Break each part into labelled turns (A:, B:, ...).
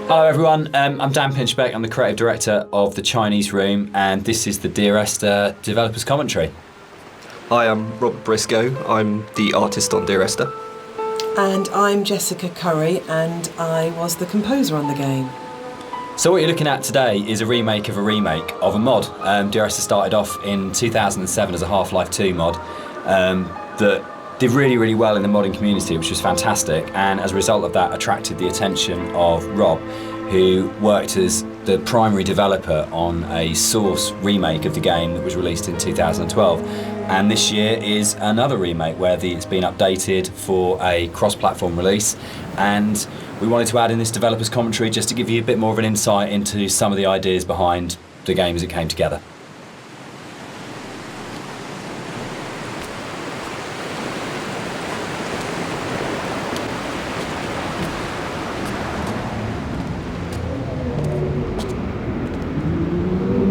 A: Hello everyone, I'm Dan Pinchbeck, I'm the creative director of the Chinese Room, and this is the Dear Esther developers commentary.
B: Hi, I'm Robert Briscoe, I'm the artist on Dear Esther.
C: And I'm Jessica Curry, and I was the composer on the game.
A: So what you're looking at today is a remake of a mod. Dear Esther started off in 2007 as a Half-Life 2 mod that did really, really well in the modding community, which was fantastic, and as a result of that attracted the attention of Rob, who worked as the primary developer on a Source remake of the game that was released in 2012. And this year is another remake where it's been updated for a cross-platform release, and we wanted to add in this developers commentary just to give you a bit more of an insight into some of the ideas behind the game as it came together.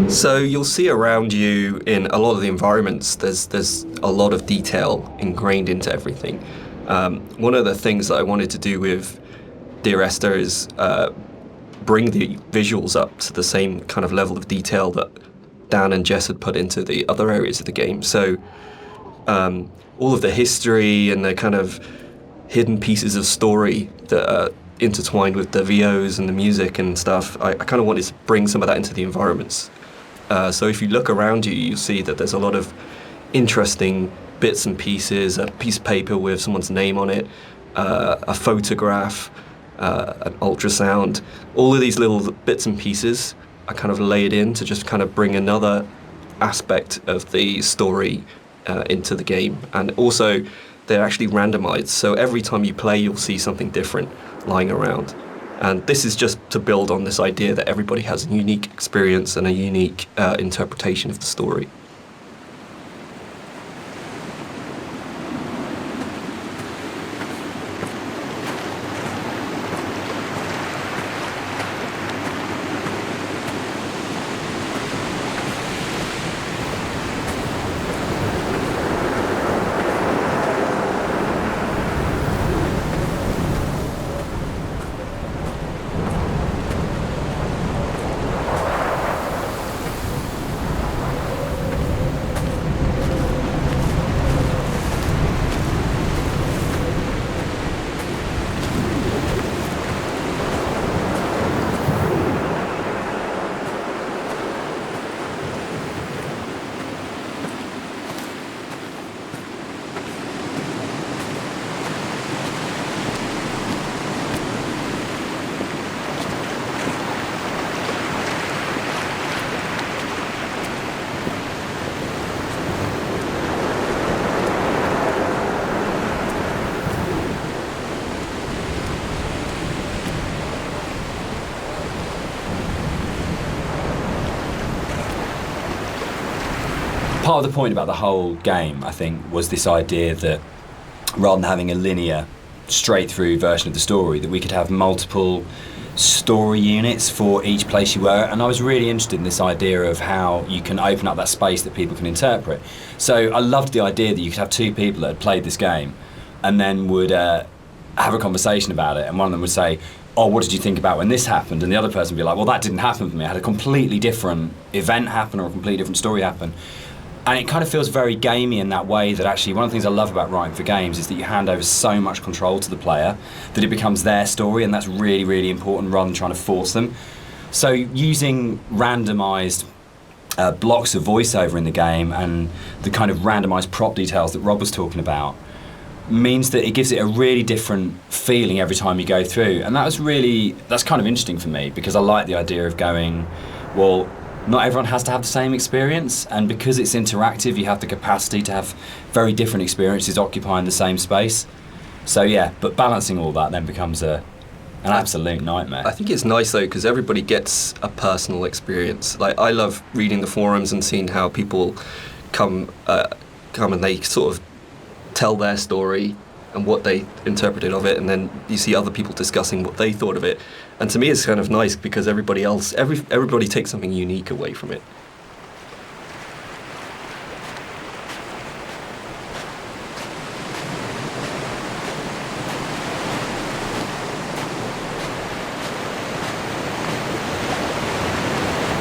B: So you'll see around you in a lot of the environments, there's a lot of detail ingrained into everything. One of the things that I wanted to do with Dear Esther is bring the visuals up to the same kind of level of detail that Dan and Jess had put into the other areas of the game. So all of the history and the kind of hidden pieces of story that are intertwined with the VOs and the music and stuff, I kind of wanted to bring some of that into the environments. So if you look around you, you'll see that there's a lot of interesting bits and pieces, a piece of paper with someone's name on it, a photograph, an ultrasound. All of these little bits and pieces are kind of laid in to just kind of bring another aspect of the story into the game. And also, they're actually randomized, so every time you play, you'll see something different lying around. And this is just to build on this idea that everybody has a unique experience and a unique interpretation of the story.
A: Part of the point about the whole game, I think, was this idea that rather than having a linear, straight-through version of the story, that we could have multiple story units for each place you were. And I was really interested in this idea of how you can open up that space that people can interpret. So I loved the idea that you could have two people that had played this game and then would have a conversation about it, and one of them would say, oh, what did you think about when this happened? And the other person would be like, well, that didn't happen for me. I had a completely different event happen or a completely different story happen. And it kind of feels very gamey in that way, that actually one of the things I love about writing for games is that you hand over so much control to the player that it becomes their story, and that's really, really important rather than trying to force them. So using randomised blocks of voiceover in the game and the kind of randomised prop details that Rob was talking about means that it gives it a really different feeling every time you go through. And that's kind of interesting for me, because I like the idea of going, well, not everyone has to have the same experience, and because it's interactive, you have the capacity to have very different experiences occupying the same space. So yeah, but balancing all that then becomes an absolute nightmare.
B: I think it's nice though, because everybody gets a personal experience. Like, I love reading the forums and seeing how people come and they sort of tell their story and what they interpreted of it, and then you see other people discussing what they thought of it. And to me, it's kind of nice because everybody takes something unique away from it.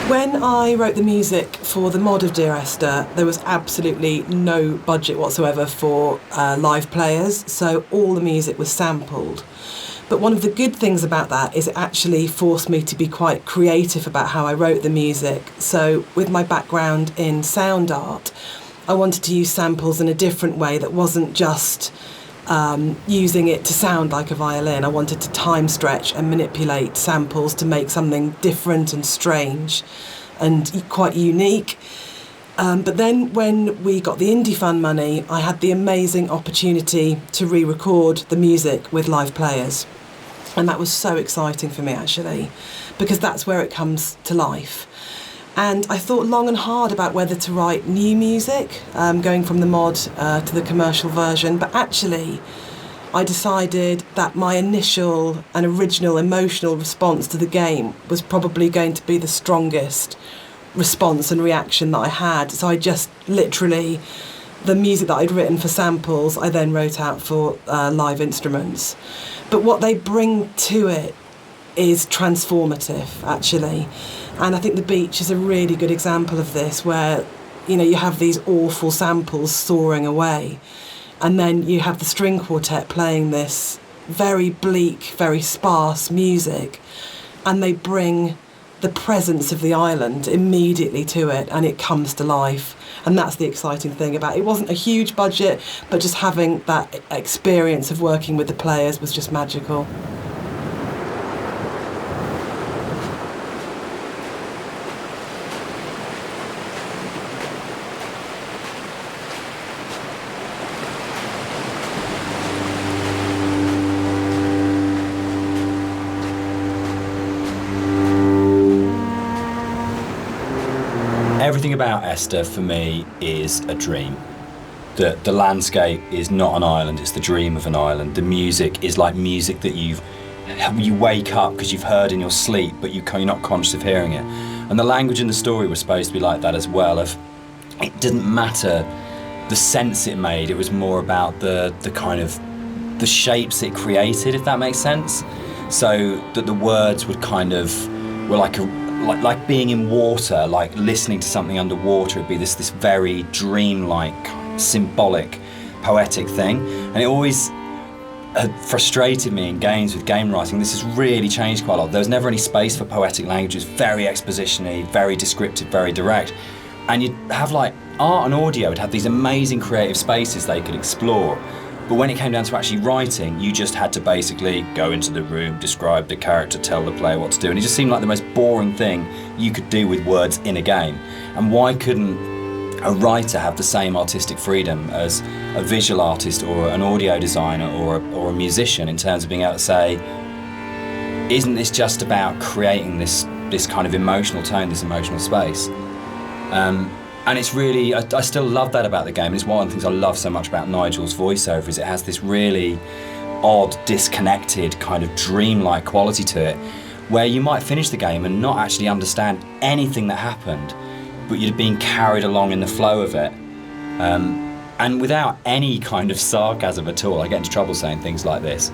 C: When I wrote the music for the mod of Dear Esther, there was absolutely no budget whatsoever for live players, so all the music was sampled. But one of the good things about that is it actually forced me to be quite creative about how I wrote the music. So with my background in sound art, I wanted to use samples in a different way that wasn't just using it to sound like a violin. I wanted to time stretch and manipulate samples to make something different and strange and quite unique. But then when we got the Indie Fund money, I had the amazing opportunity to re-record the music with live players. And that was so exciting for me, actually, because that's where it comes to life. And I thought long and hard about whether to write new music, going from the mod to the commercial version. But actually, I decided that my initial and original emotional response to the game was probably going to be the strongest response and reaction that I had. So I just literally, the music that I'd written for samples, I then wrote out for live instruments. But what they bring to it is transformative, actually. And I think The Beach is a really good example of this, where, you know, you have these awful samples soaring away, and then you have the string quartet playing this very bleak, very sparse music, and they bring the presence of the island immediately to it, and it comes to life. And that's the exciting thing about it. It wasn't a huge budget, but just having that experience of working with the players was just magical.
A: Everything about Esther for me is a dream. The landscape is not an island, it's the dream of an island. The music is like music that you wake up because you've heard in your sleep, but you're not conscious of hearing it. And the language in the story was supposed to be like that as well. It didn't matter the sense it made, it was more about the kind of the shapes it created, if that makes sense. So that the words would kind of were like being in water, like listening to something underwater. It'd be this very dreamlike, symbolic, poetic thing. And it always had frustrated me in games with game writing. This has really changed quite a lot. There was never any space for poetic language. It was very exposition-y, very descriptive, very direct. And you'd have like art and audio would have these amazing creative spaces they could explore. But when it came down to actually writing, you just had to basically go into the room, describe the character, tell the player what to do. And it just seemed like the most boring thing you could do with words in a game. And why couldn't a writer have the same artistic freedom as a visual artist or an audio designer or a musician, in terms of being able to say, isn't this just about creating this kind of emotional tone, this emotional space? And it's really, I still love that about the game. And it's one of the things I love so much about Nigel's voiceover, is it has this really odd, disconnected, kind of dreamlike quality to it, where you might finish the game and not actually understand anything that happened, but you'd been carried along in the flow of it. And without any kind of sarcasm at all. I get into trouble saying things like this.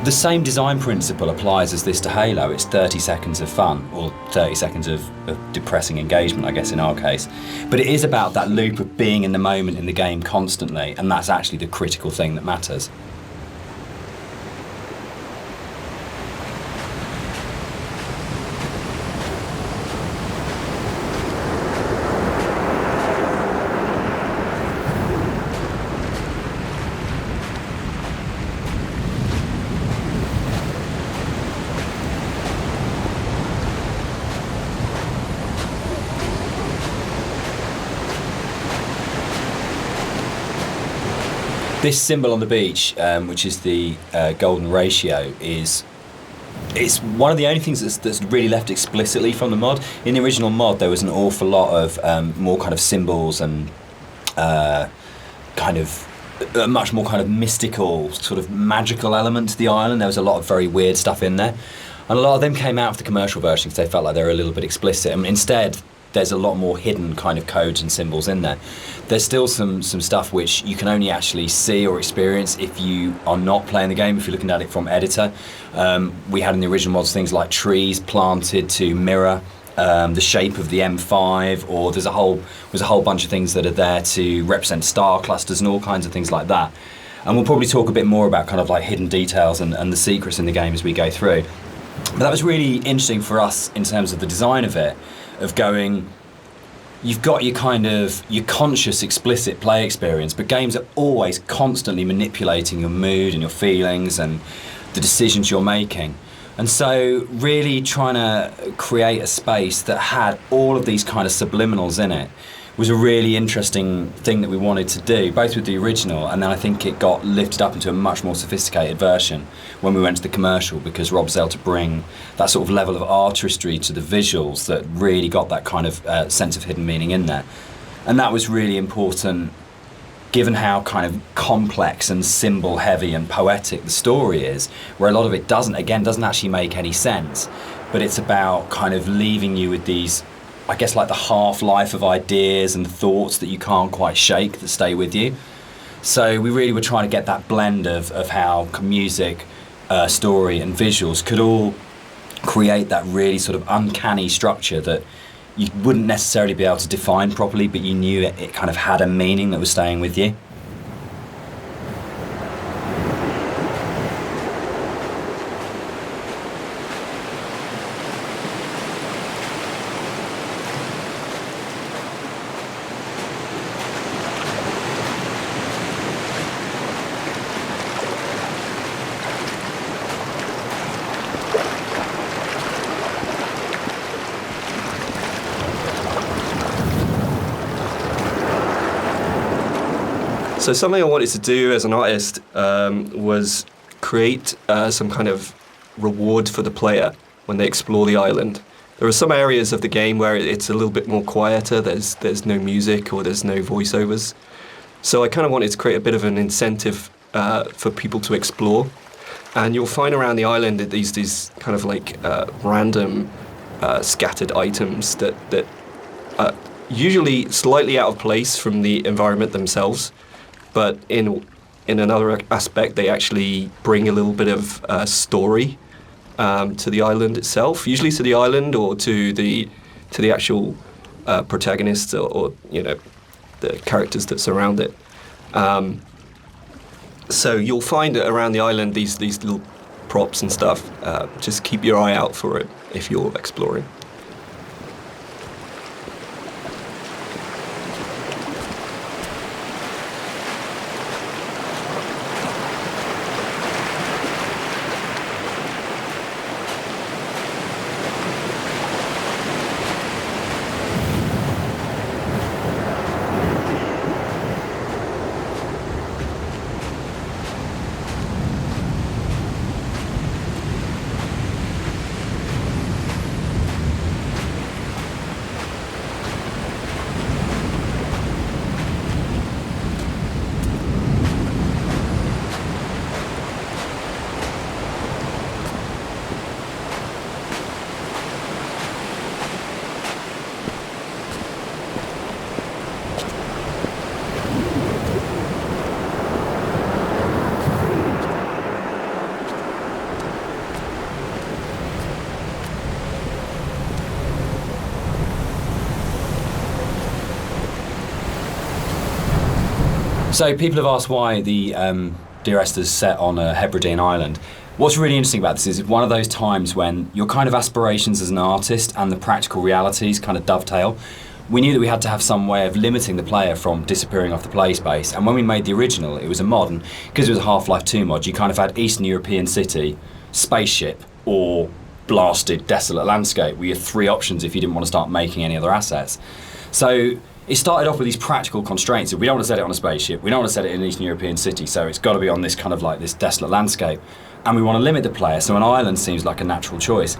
A: The same design principle applies as this to Halo. It's 30 seconds of fun, or 30 seconds of depressing engagement, I guess, in our case. But it is about that loop of being in the moment in the game constantly, and that's actually the critical thing that matters. This symbol on the beach, which is the golden ratio, it's one of the only things that's really left explicitly from the mod. In the original mod, there was an awful lot of more kind of symbols and kind of a much more kind of mystical, sort of magical element to the island. There was a lot of very weird stuff in there. And a lot of them came out of the commercial version because they felt like they were a little bit explicit. And instead, there's a lot more hidden kind of codes and symbols in there. There's still some stuff which you can only actually see or experience if you are not playing the game, if you're looking at it from editor. We had in the original mods things like trees planted to mirror the shape of the M5, or there's a whole bunch of things that are there to represent star clusters and all kinds of things like that. And we'll probably talk a bit more about kind of like hidden details and the secrets in the game as we go through. But that was really interesting for us in terms of the design of it, of going, you've got your kind of your conscious, explicit play experience, but games are always constantly manipulating your mood and your feelings and the decisions you're making. And so really trying to create a space that had all of these kind of subliminals in it was a really interesting thing that we wanted to do, both with the original, and then I think it got lifted up into a much more sophisticated version when we went to the commercial, because Rob was able to bring that sort of level of artistry to the visuals that really got that kind of sense of hidden meaning in there. And that was really important, given how kind of complex and symbol heavy and poetic the story is, where a lot of it doesn't actually make any sense, but it's about kind of leaving you with these, I guess, like the half-life of ideas and thoughts that you can't quite shake, that stay with you. So we really were trying to get that blend of how music, story and visuals could all create that really sort of uncanny structure that you wouldn't necessarily be able to define properly, but you knew it kind of had a meaning that was staying with you.
B: So something I wanted to do as an artist was create some kind of reward for the player when they explore the island. There are some areas of the game where it's a little bit more quieter, there's no music or there's no voiceovers. So I kind of wanted to create a bit of an incentive for people to explore. And you'll find around the island that these kind of like random scattered items that are usually slightly out of place from the environment themselves. But in another aspect, they actually bring a little bit of story to the island itself, usually to the island or to the actual protagonists or you know, the characters that surround it. So you'll find around the island these little props and stuff. Just keep your eye out for it if you're exploring.
A: So people have asked why the Dear Esther's set on a Hebridean island. What's really interesting about this is it's one of those times when your kind of aspirations as an artist and the practical realities kind of dovetail. We knew that we had to have some way of limiting the player from disappearing off the play space, and when we made the original, it was a mod, and because it was a Half-Life 2 mod, you kind of had Eastern European city, spaceship, or blasted desolate landscape were your three options if you didn't want to start making any other assets. So it started off with these practical constraints. We don't want to set it on a spaceship, we don't want to set it in an Eastern European city, so it's got to be on this kind of like this desolate landscape. And we want to limit the player, so an island seems like a natural choice.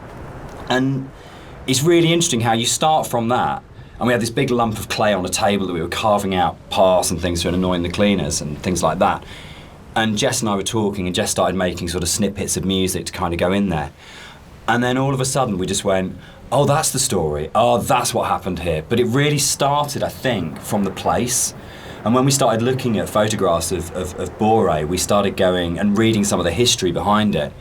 A: And it's really interesting how you start from that, and we had this big lump of clay on a table that we were carving out paths and things for annoying the cleaners and things like that. And Jess and I were talking, and Jess started making sort of snippets of music to kind of go in there. And then all of a sudden we just went, oh, that's the story. Oh, that's what happened here. But it really started, I think, from the place. And when we started looking at photographs of Boré, we started going and reading some of the history behind it.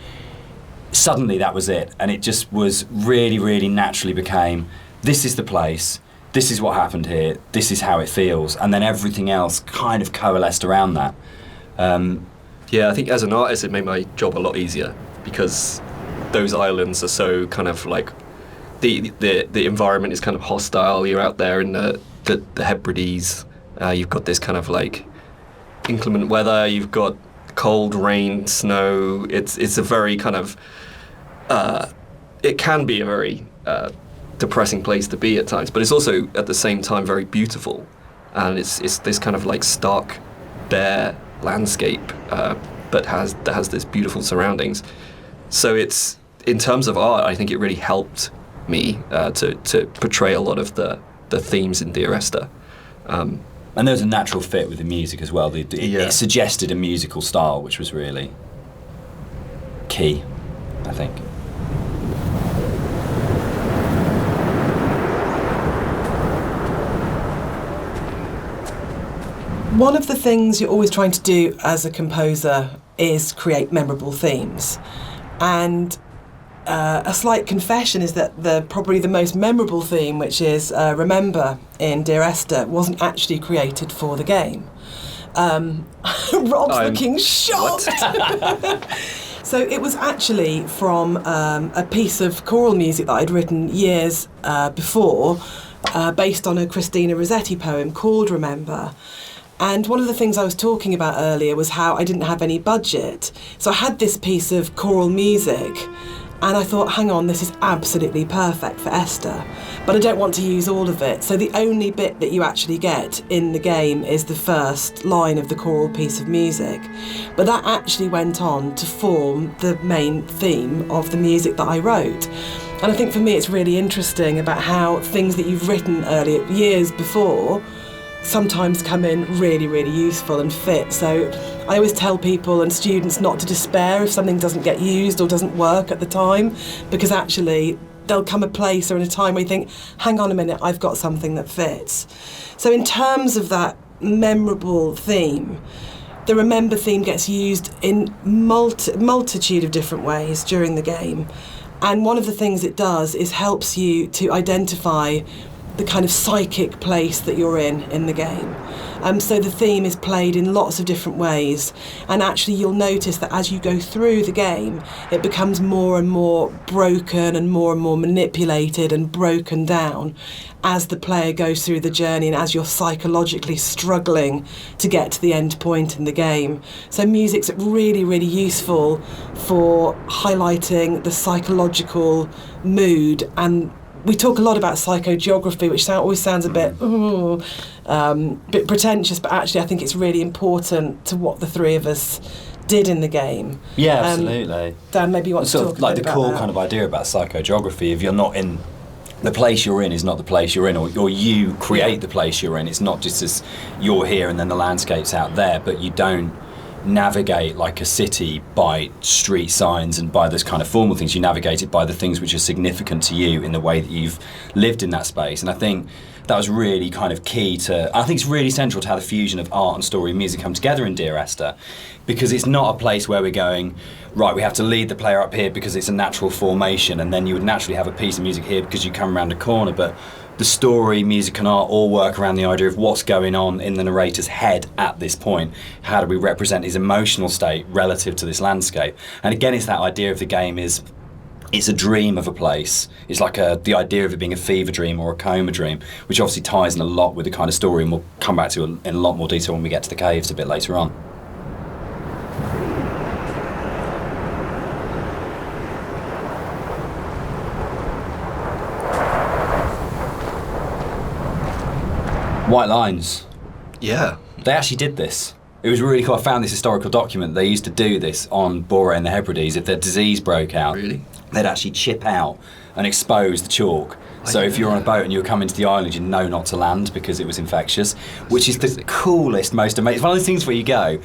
A: suddenly that was it, and it just was really, really naturally became, this is the place, this is what happened here, this is how it feels, and then everything else kind of coalesced around that.
B: Yeah, I think as an artist it made my job a lot easier, because those islands are so kind of like, the environment is kind of hostile. You're out there in the Hebrides, you've got this kind of like inclement weather, you've got cold, rain, snow. It's a very kind of, it can be a very depressing place to be at times, but it's also at the same time very beautiful, and it's this kind of like stark, bare landscape that has this beautiful surroundings. So it's, in terms of art, I think it really helped me to portray a lot of the themes in Dear Esther.
A: And there was a natural fit with the music as well. It suggested a musical style, which was really key, I think.
C: One of the things you're always trying to do as a composer is create memorable themes. And a slight confession is that probably the most memorable theme, which is Remember in Dear Esther, wasn't actually created for the game. Rob's looking shocked. So it was actually from a piece of choral music that I'd written years before, based on a Christina Rossetti poem called Remember. And one of the things I was talking about earlier was how I didn't have any budget. So I had this piece of choral music, and I thought, hang on, this is absolutely perfect for Esther, but I don't want to use all of it. So the only bit that you actually get in the game is the first line of the choral piece of music. But that actually went on to form the main theme of the music that I wrote. And I think for me it's really interesting about how things that you've written earlier, years before, sometimes come in really, really useful and fit. So I always tell people and students not to despair if something doesn't get used or doesn't work at the time, because actually there'll come a place or in a time where you think, hang on a minute, I've got something that fits. So in terms of that memorable theme, the Remember theme gets used in multitude of different ways during the game. And one of the things it does is helps you to identify the kind of psychic place that you're in the game. So the theme is played in lots of different ways, and actually you'll notice that as you go through the game, it becomes more and more broken and more manipulated and broken down as the player goes through the journey and as you're psychologically struggling to get to the end point in the game. So music's really, really useful for highlighting the psychological mood. And we talk a lot about psychogeography, which always sounds a bit pretentious, but actually I think it's really important to what the three of us did in the game.
A: Yeah, absolutely.
C: Dan, maybe you want to talk a bit
A: like the
C: about
A: core
C: that.
A: kind of idea about psychogeography. If you're not in the place you're in, is not the place you're in, or you create the place you're in. It's not just as you're here and then the landscape's out there, but you don't navigate like a city by street signs and by those kind of formal things. You navigate it by the things which are significant to you in the way that you've lived in that space. And I think that was really kind of key to, I think it's really central to how the fusion of art and story and music come together in Dear Esther, because it's not a place where we're going, right, we have to lead the player up here because it's a natural formation, and then you would naturally have a piece of music here because you come around a corner. But the story, music and art all work around the idea of what's going on in the narrator's head at this point. How do we represent his emotional state relative to this landscape? And again, it's that idea of the game is, it's a dream of a place. It's like the idea of it being a fever dream or a coma dream, which obviously ties in a lot with the kind of story, and we'll come back to in a lot more detail when we get to the caves a bit later on. White lines.
B: Yeah.
A: They actually did this. It was really cool. I found this historical document. They used to do this on Boré and the Hebrides. If their disease broke out,
B: Really?
A: they'd actually chip out and expose the chalk. So if you're on a boat and you were coming to the island, you know not to land because it was infectious, which is the coolest, most amazing. It's one of those things where you go,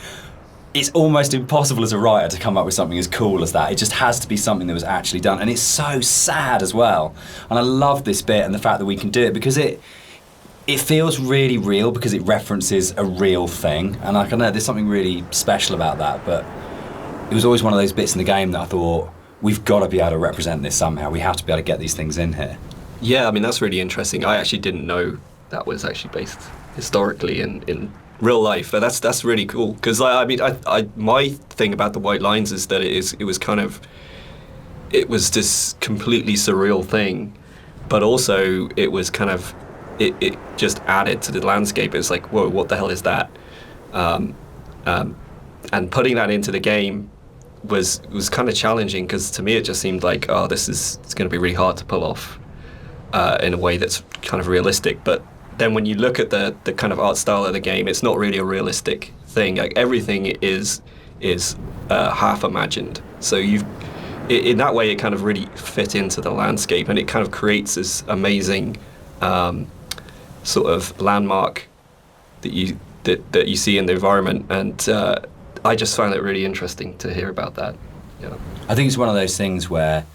A: it's almost impossible as a writer to come up with something as cool as that. It just has to be something that was actually done. And it's so sad as well. And I love this bit and the fact that we can do it because it feels really real because it references a real thing. And I know there's something really special about that, but it was always one of those bits in the game that I thought, we've got to be able to represent this somehow. We have to be able to get these things in here.
B: Yeah, I mean, that's really interesting. I actually didn't know that was actually based historically in real life, but that's really cool. Because I mean, my thing about the White Lines is that it was this completely surreal thing, but also it was kind of it just added to the landscape. It's like, whoa, what the hell is that? And putting that into the game was kind of challenging, because to me it just seemed like, oh, it's going to be really hard to pull off in a way that's kind of realistic. But then when you look at the kind of art style of the game, it's not really a realistic thing. Like, everything is half imagined. So in that way, it kind of really fit into the landscape, and it kind of creates this amazing sort of landmark that you see in the environment. And I just found it really interesting to hear about that. Yeah.
A: I think it's one of those things where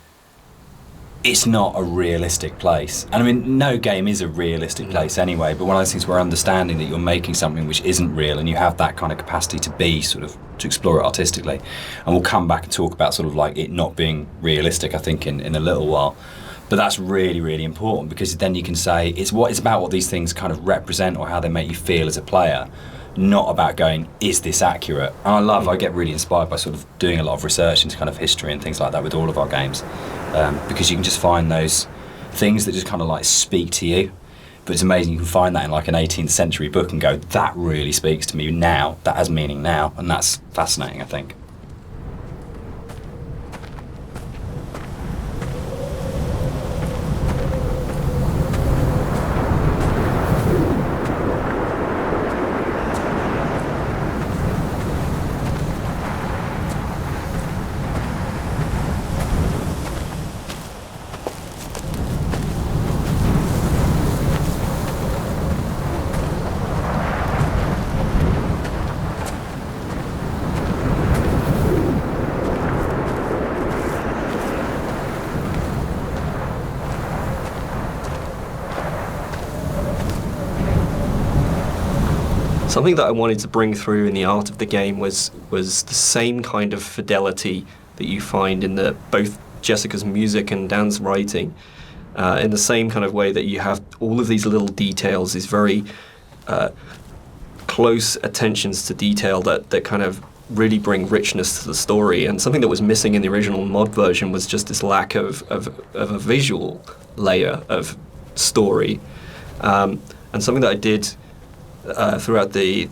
A: it's not a realistic place. And I mean, no game is a realistic place anyway, but one of those things where understanding that you're making something which isn't real, and you have that kind of capacity to explore it artistically. And we'll come back and talk about sort of like it not being realistic, I think, in a little while. But that's really, really important, because then you can say it's about what these things kind of represent or how they make you feel as a player, not about going, is this accurate? And I get really inspired by sort of doing a lot of research into kind of history and things like that with all of our games, because you can just find those things that just kind of like speak to you. But it's amazing, you can find that in like an 18th century book and go, that really speaks to me now, that has meaning now, and that's fascinating, I think.
B: Something that I wanted to bring through in the art of the game was the same kind of fidelity that you find in both Jessica's music and Dan's writing, in the same kind of way that you have all of these little details, these very close attentions to detail that kind of really bring richness to the story. And something that was missing in the original mod version was just this lack of a visual layer of story. And something that I did throughout the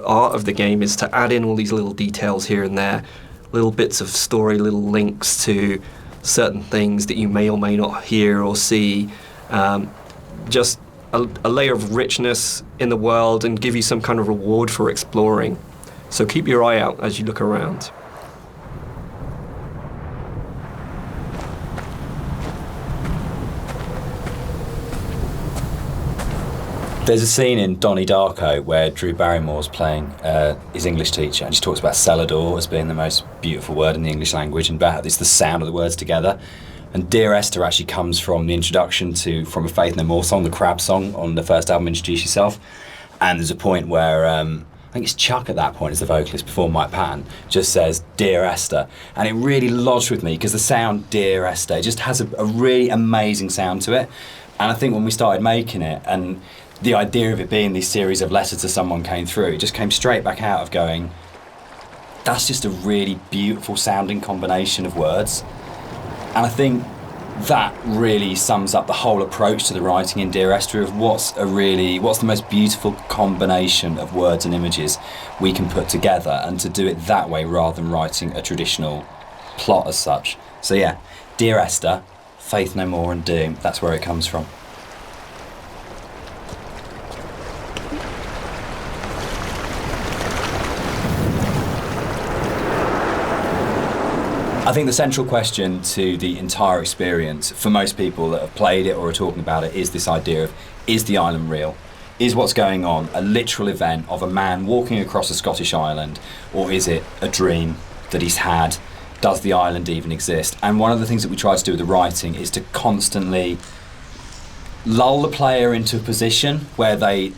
B: art of the game is to add in all these little details here and there, little bits of story, little links to certain things that you may or may not hear or see, just a layer of richness in the world, and give you some kind of reward for exploring. So keep your eye out as you look around.
A: There's a scene in Donnie Darko where Drew Barrymore's playing his English teacher, and she talks about cellador as being the most beautiful word in the English language, and about it's the sound of the words together. And Dear Esther actually comes from the introduction From a Faith No More song, the Crab song on the first album, Introduce Yourself. And there's a point where, I think it's Chuck at that point as the vocalist before Mike Patton, just says, Dear Esther. And it really lodged with me, because the sound Dear Esther just has a really amazing sound to it. And I think when we started making it, and the idea of it being these series of letters to someone came through, it just came straight back out of going, that's just a really beautiful sounding combination of words. And I think that really sums up the whole approach to the writing in Dear Esther of what's the most beautiful combination of words and images we can put together, and to do it that way rather than writing a traditional plot as such. So yeah, Dear Esther, Faith No More and Doom, that's where it comes from. I think the central question to the entire experience for most people that have played it or are talking about it is this idea of, is the island real? Is what's going on a literal event of a man walking across a Scottish island, or is it a dream that he's had? Does the island even exist? And one of the things that we try to do with the writing is to constantly lull the player into a position where they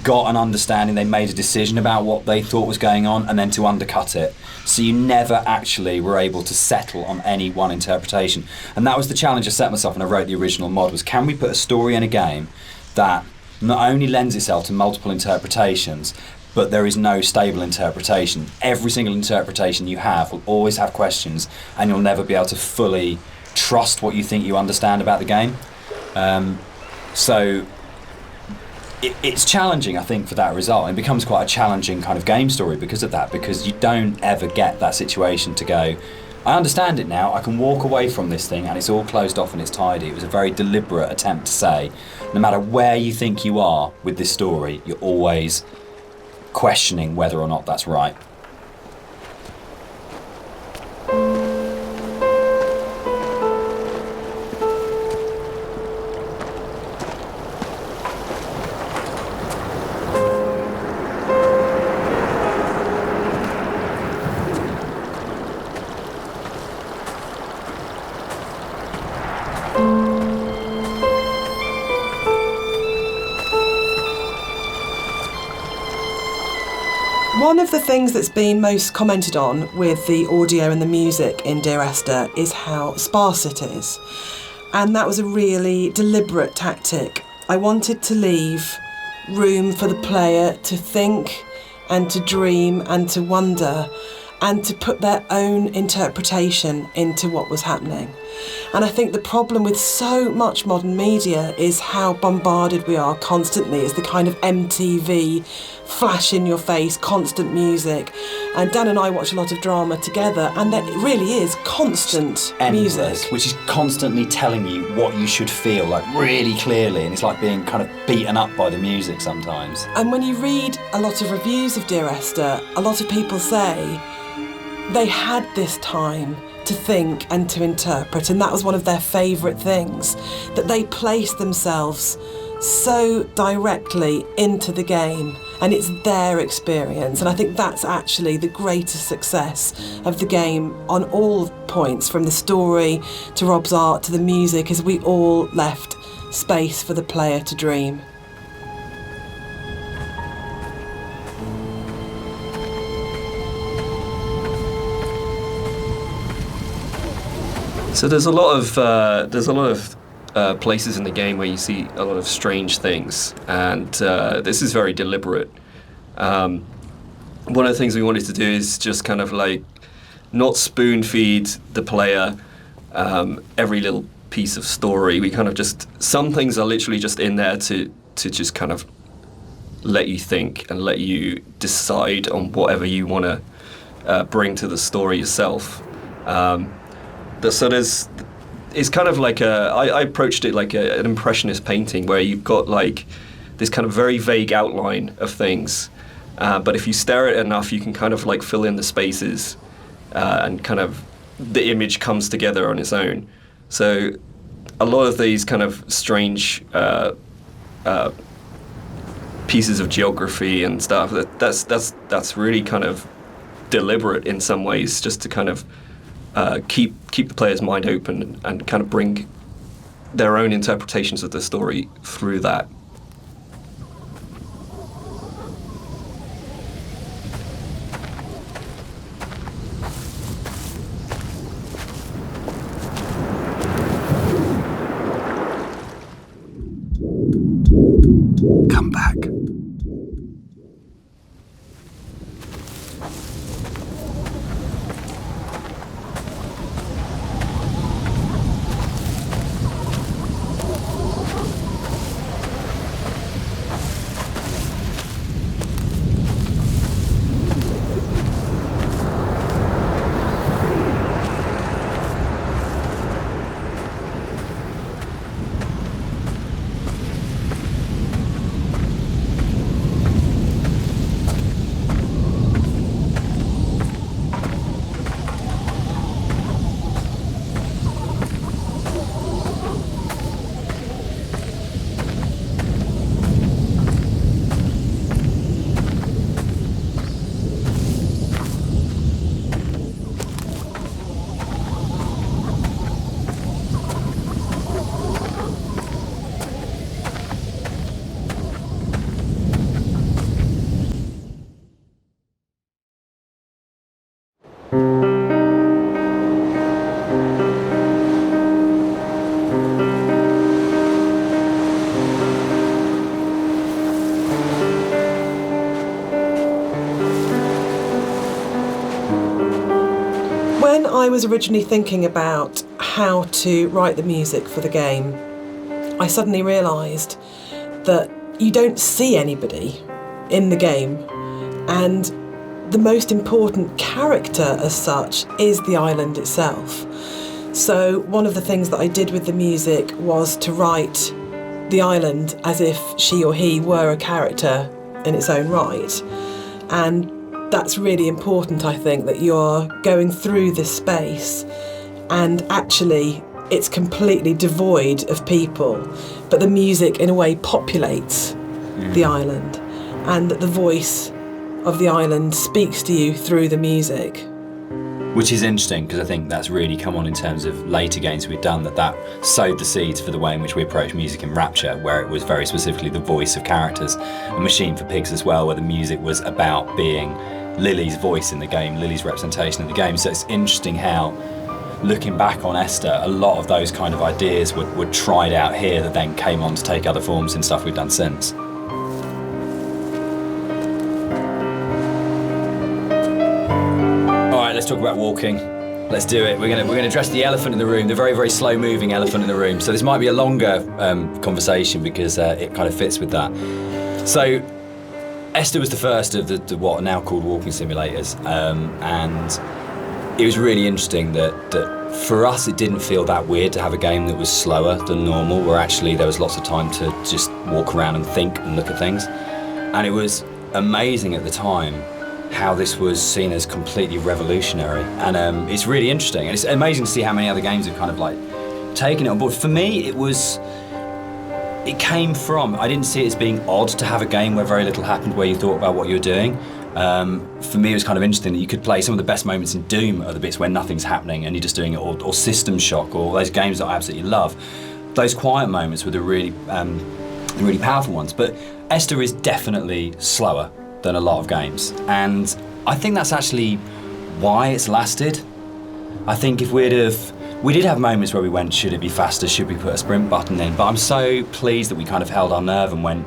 A: got an understanding, they made a decision about what they thought was going on, and then to undercut it. So you never actually were able to settle on any one interpretation. And that was the challenge I set myself when I wrote the original mod, was can we put a story in a game that not only lends itself to multiple interpretations, but there is no stable interpretation. Every single interpretation you have will always have questions, and you'll never be able to fully trust what you think you understand about the game. So it's challenging, I think, for that result. It becomes quite a challenging kind of game story because of that, because you don't ever get that situation to go, I understand it now, I can walk away from this thing and it's all closed off and it's tidy. It was a very deliberate attempt to say, no matter where you think you are with this story, you're always questioning whether or not that's right.
C: One of the things that's been most commented on with the audio and the music in Dear Esther is how sparse it is. And that was a really deliberate tactic. I wanted to leave room for the player to think and to dream and to wonder and to put their own interpretation into what was happening. And I think the problem with so much modern media is how bombarded we are constantly. It's the kind of MTV, flash in your face, constant music. And Dan and I watch a lot of drama together, and that really is constant
A: Endless,
C: music.
A: which is constantly telling you what you should feel, like really clearly, and it's like being kind of beaten up by the music sometimes.
C: And when you read a lot of reviews of Dear Esther, a lot of people say they had this time to think and to interpret, and that was one of their favourite things, that they placed themselves so directly into the game and it's their experience. And I think that's actually the greatest success of the game on all points, from the story to Rob's art to the music, is we all left space for the player to dream.
B: So there's a lot of places in the game where you see a lot of strange things, and this is very deliberate. One of the things we wanted to do is just kind of like not spoon feed the player every little piece of story. We kind of just, some things are literally just in there to just kind of let you think and let you decide on whatever you want to bring to the story yourself. So it's kind of like I approached it like an impressionist painting, where you've got like this kind of very vague outline of things, but if you stare at it enough, you can kind of like fill in the spaces, and kind of the image comes together on its own. So a lot of these kind of strange pieces of geography and stuff, that's really kind of deliberate in some ways, just to kind of keep the player's mind open and kind of bring their own interpretations of the story through that.
D: Come back.
C: I was originally thinking about how to write the music for the game, I suddenly realised that you don't see anybody in the game, and the most important character as such is the island itself. So one of the things that I did with the music was to write the island as if she or he were a character in its own right. And that's really important, I think, that you're going through this space and actually it's completely devoid of people, but the music in a way populates the island, and that the voice of the island speaks to you through the music.
A: Which is interesting, because I think that's really come on in terms of later games we've done, that sowed the seeds for the way in which we approach music in Rapture, where it was very specifically the voice of characters. A Machine for Pigs as well, where the music was about being Lily's voice in the game, Lily's representation of the game. So it's interesting how, looking back on Esther, a lot of those kind of ideas were tried out here that then came on to take other forms in stuff we've done since. All right, let's talk about walking. Let's do it. We're gonna address the elephant in the room, the very, very slow-moving elephant in the room. So this might be a longer conversation because it kind of fits with that. So Esther was the first of the what are now called walking simulators, and it was really interesting that for us it didn't feel that weird to have a game that was slower than normal, where actually there was lots of time to just walk around and think and look at things. And it was amazing at the time how this was seen as completely revolutionary, and it's really interesting, and it's amazing to see how many other games have kind of like taken it on board. For me, it came from, I didn't see it as being odd to have a game where very little happened, where you thought about what you were doing. For me, it was kind of interesting that you could play some of the best moments in Doom are the bits where nothing's happening and you're just doing it, or System Shock, or those games that I absolutely love. Those quiet moments were the really powerful ones. But Esther is definitely slower than a lot of games, and I think that's actually why it's lasted. I think if we did have moments where we went, should it be faster, should we put a sprint button in, but I'm so pleased that we kind of held our nerve and went,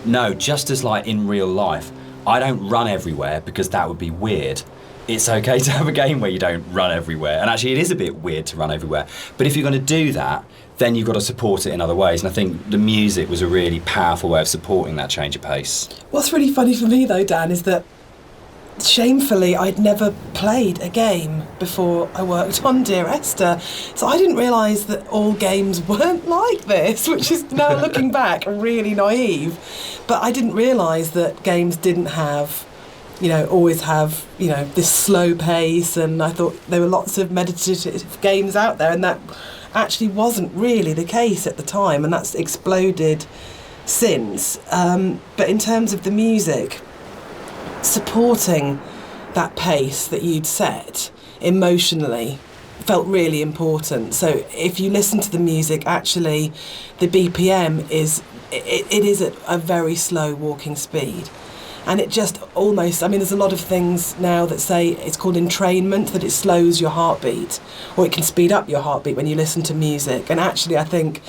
A: no, just as like in real life, I don't run everywhere because that would be weird. It's okay to have a game where you don't run everywhere, and actually it is a bit weird to run everywhere, but if you're going to do that, then you've got to support it in other ways, and I think the music was a really powerful way of supporting that change of pace.
C: What's really funny for me though, Dan, is that shamefully I'd never played a game before I worked on Dear Esther, so I didn't realise that all games weren't like this, which is now looking back really naive. But I didn't realise that games didn't have, always have, this slow pace, and I thought there were lots of meditative games out there, and that actually wasn't really the case at the time, and that's exploded since. But in terms of the music, supporting that pace that you'd set emotionally felt really important. So if you listen to the music, actually the BPM is at a very slow walking speed, and it just almost, there's a lot of things now that say it's called entrainment, that it slows your heartbeat, or it can speed up your heartbeat when you listen to music. And actually I think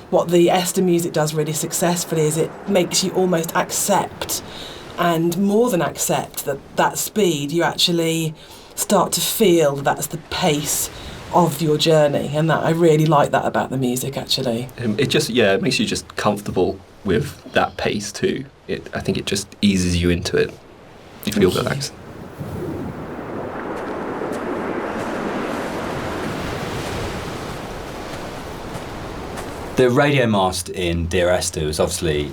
C: what the Esther music does really successfully is it makes you almost accept, and more than accept, that speed. You actually start to feel that's the pace of your journey, and that I really like that about the music actually.
B: It makes you just comfortable with that pace too. I think it just eases you into it. You feel relaxed.
A: The radio mast in Dear Esther was obviously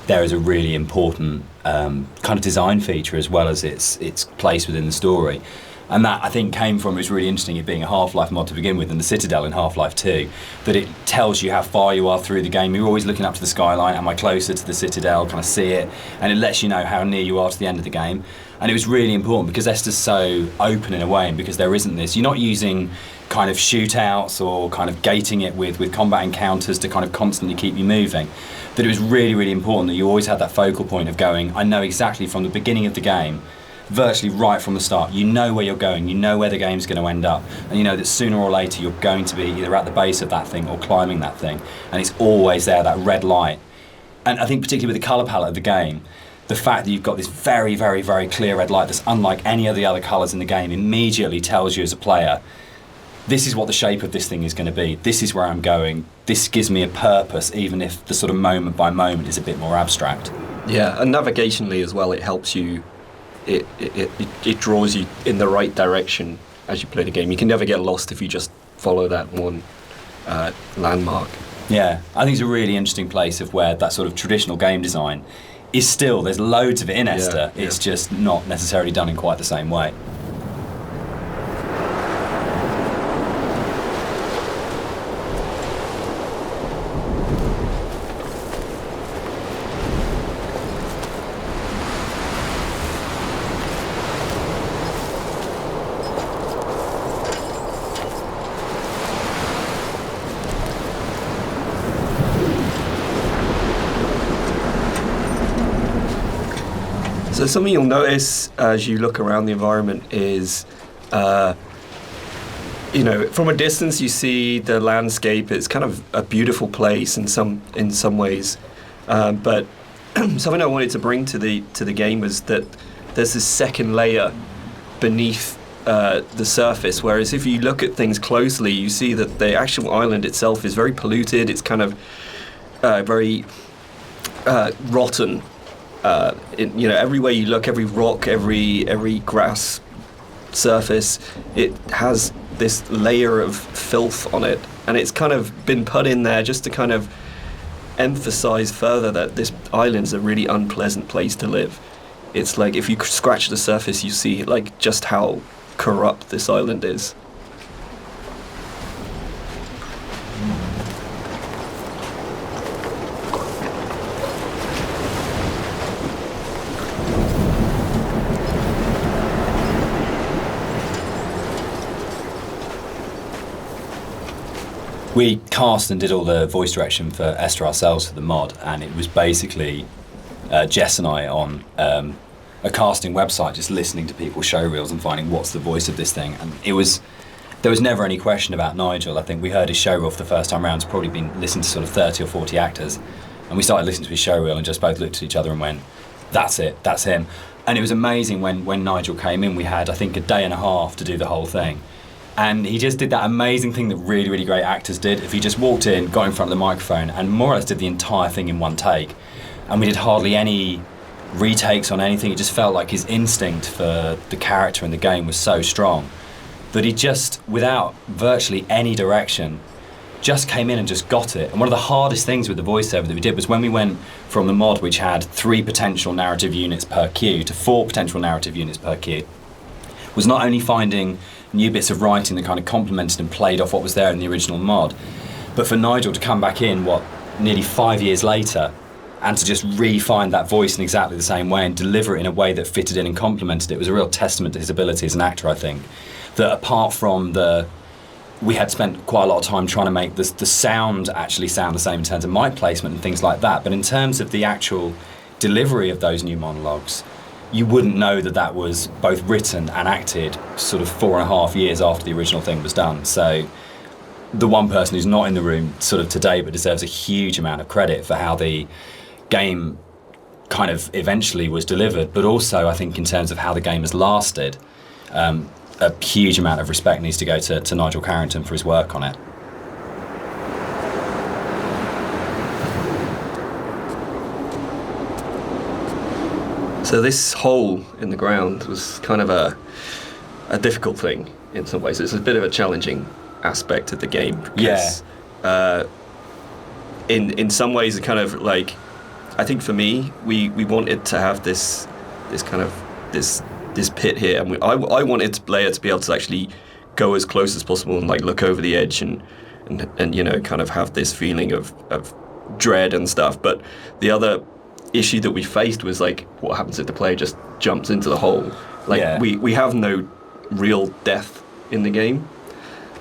A: there as a really important kind of design feature, as well as its place within the story. And that, I think, came from, it was really interesting, it being a Half-Life mod to begin with, and the Citadel in Half-Life 2, that it tells you how far you are through the game. You're always looking up to the skyline, am I closer to the Citadel, can I see it? And it lets you know how near you are to the end of the game. And it was really important because Esther's so open in a way, and because there isn't this, you're not using kind of shootouts or kind of gating it with combat encounters to kind of constantly keep you moving. That it was really, really important that you always had that focal point of going, I know exactly from the beginning of the game, virtually right from the start, you know where you're going, you know where the game's going to end up, and you know that sooner or later you're going to be either at the base of that thing or climbing that thing, and it's always there, that red light. And I think particularly with the colour palette of the game, the fact that you've got this very, very, very clear red light that's unlike any of the other colours in the game immediately tells you as a player, this is what the shape of this thing is going to be. This is where I'm going. This gives me a purpose, even if the sort of moment by moment is a bit more abstract.
B: Yeah, and navigationally as well, it helps you. It draws you in the right direction as you play the game. You can never get lost if you just follow that one landmark.
A: Yeah, I think it's a really interesting place of where that sort of traditional game design is still, there's loads of it in Esther.
B: Yeah.
A: It's just not necessarily done in quite the same way.
B: So something you'll notice as you look around the environment is, from a distance you see the landscape. It's kind of a beautiful place in some ways, but something I wanted to bring to the game was that there's this second layer beneath the surface. Whereas if you look at things closely, you see that the actual island itself is very polluted. It's kind of very rotten. Everywhere you look, every rock, every grass surface, it has this layer of filth on it, and it's kind of been put in there just to kind of emphasize further that this island's a really unpleasant place to live. It's like if you scratch the surface, you see like just how corrupt this island is.
A: We cast and did all the voice direction for Esther ourselves for the mod, and it was basically Jess and I on a casting website just listening to people's show reels and finding what's the voice of this thing. And there was never any question about Nigel. I think we heard his show reel for the first time round. It's probably been listened to sort of 30 or 40 actors, and we started listening to his show reel and just both looked at each other and went, that's it, that's him. And it was amazing when Nigel came in. We had, I think, a day and a half to do the whole thing. And he just did that amazing thing that really, really great actors did. If he just walked in, got in front of the microphone, and more or less did the entire thing in one take. And we did hardly any retakes on anything. It just felt like his instinct for the character in the game was so strong that he just, without virtually any direction, just came in and just got it. And one of the hardest things with the voiceover that we did was when we went from the mod, which had 3 potential narrative units per cue, to 4 potential narrative units per cue, was not only finding new bits of writing that kind of complemented and played off what was there in the original mod, but for Nigel to come back in, nearly 5 years later, and to just re-find that voice in exactly the same way and deliver it in a way that fitted in and complemented it was a real testament to his ability as an actor, I think. That apart from we had spent quite a lot of time trying to make the sound actually sound the same in terms of mic placement and things like that, but in terms of the actual delivery of those new monologues, you wouldn't know that was both written and acted sort of 4.5 years after the original thing was done. So the one person who's not in the room sort of today but deserves a huge amount of credit for how the game kind of eventually was delivered, but also I think in terms of how the game has lasted, a huge amount of respect needs to go to Nigel Carrington for his work on it.
B: So this hole in the ground was kind of a difficult thing in some ways. It's a bit of a challenging aspect of the game. Because, in some ways, it kind of like, I think for me, we wanted to have this kind of this pit here, and I wanted the player to be able to actually go as close as possible and like look over the edge and kind of have this feeling of dread and stuff. But the other issue that we faced was like, what happens if the player just jumps into the hole? Like we have no real death in the game.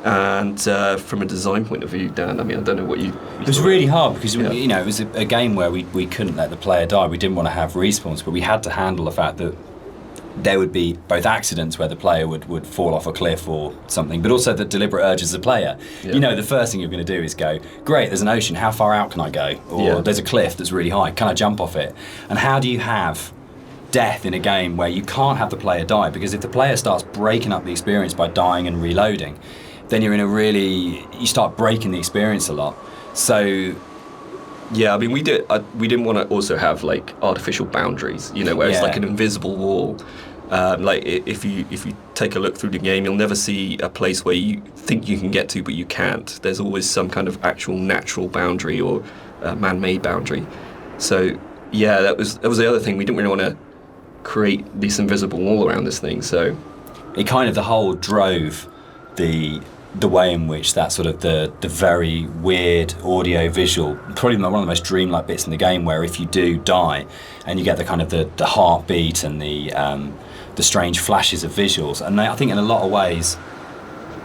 B: And from a design point of view, Dan, I mean, I don't know what you
A: it was really hard because it was a game where we couldn't let the player die. We didn't want to have respawns, but we had to handle the fact that there would be both accidents where the player would fall off a cliff or something, but also the deliberate urges of the player. Yeah. The first thing you're going to do is go, great, there's an ocean, how far out can I go? Or there's a cliff that's really high, can I jump off it? And how do you have death in a game where you can't have the player die? Because if the player starts breaking up the experience by dying and reloading, then you start breaking the experience a lot. So
B: yeah, I mean, we didn't want to also have like artificial boundaries, where it's like an invisible wall. Like if you take a look through the game, you'll never see a place where you think you can get to, but you can't. There's always some kind of actual natural boundary or man-made boundary. So yeah, that was the other thing. We didn't really want to create this invisible wall around this thing. So
A: it kind of, the whole drove the way in which that sort of the very weird audio visual, probably one of the most dreamlike bits in the game, where if you do die and you get the kind of the heartbeat and the strange flashes of visuals. And I think in a lot of ways,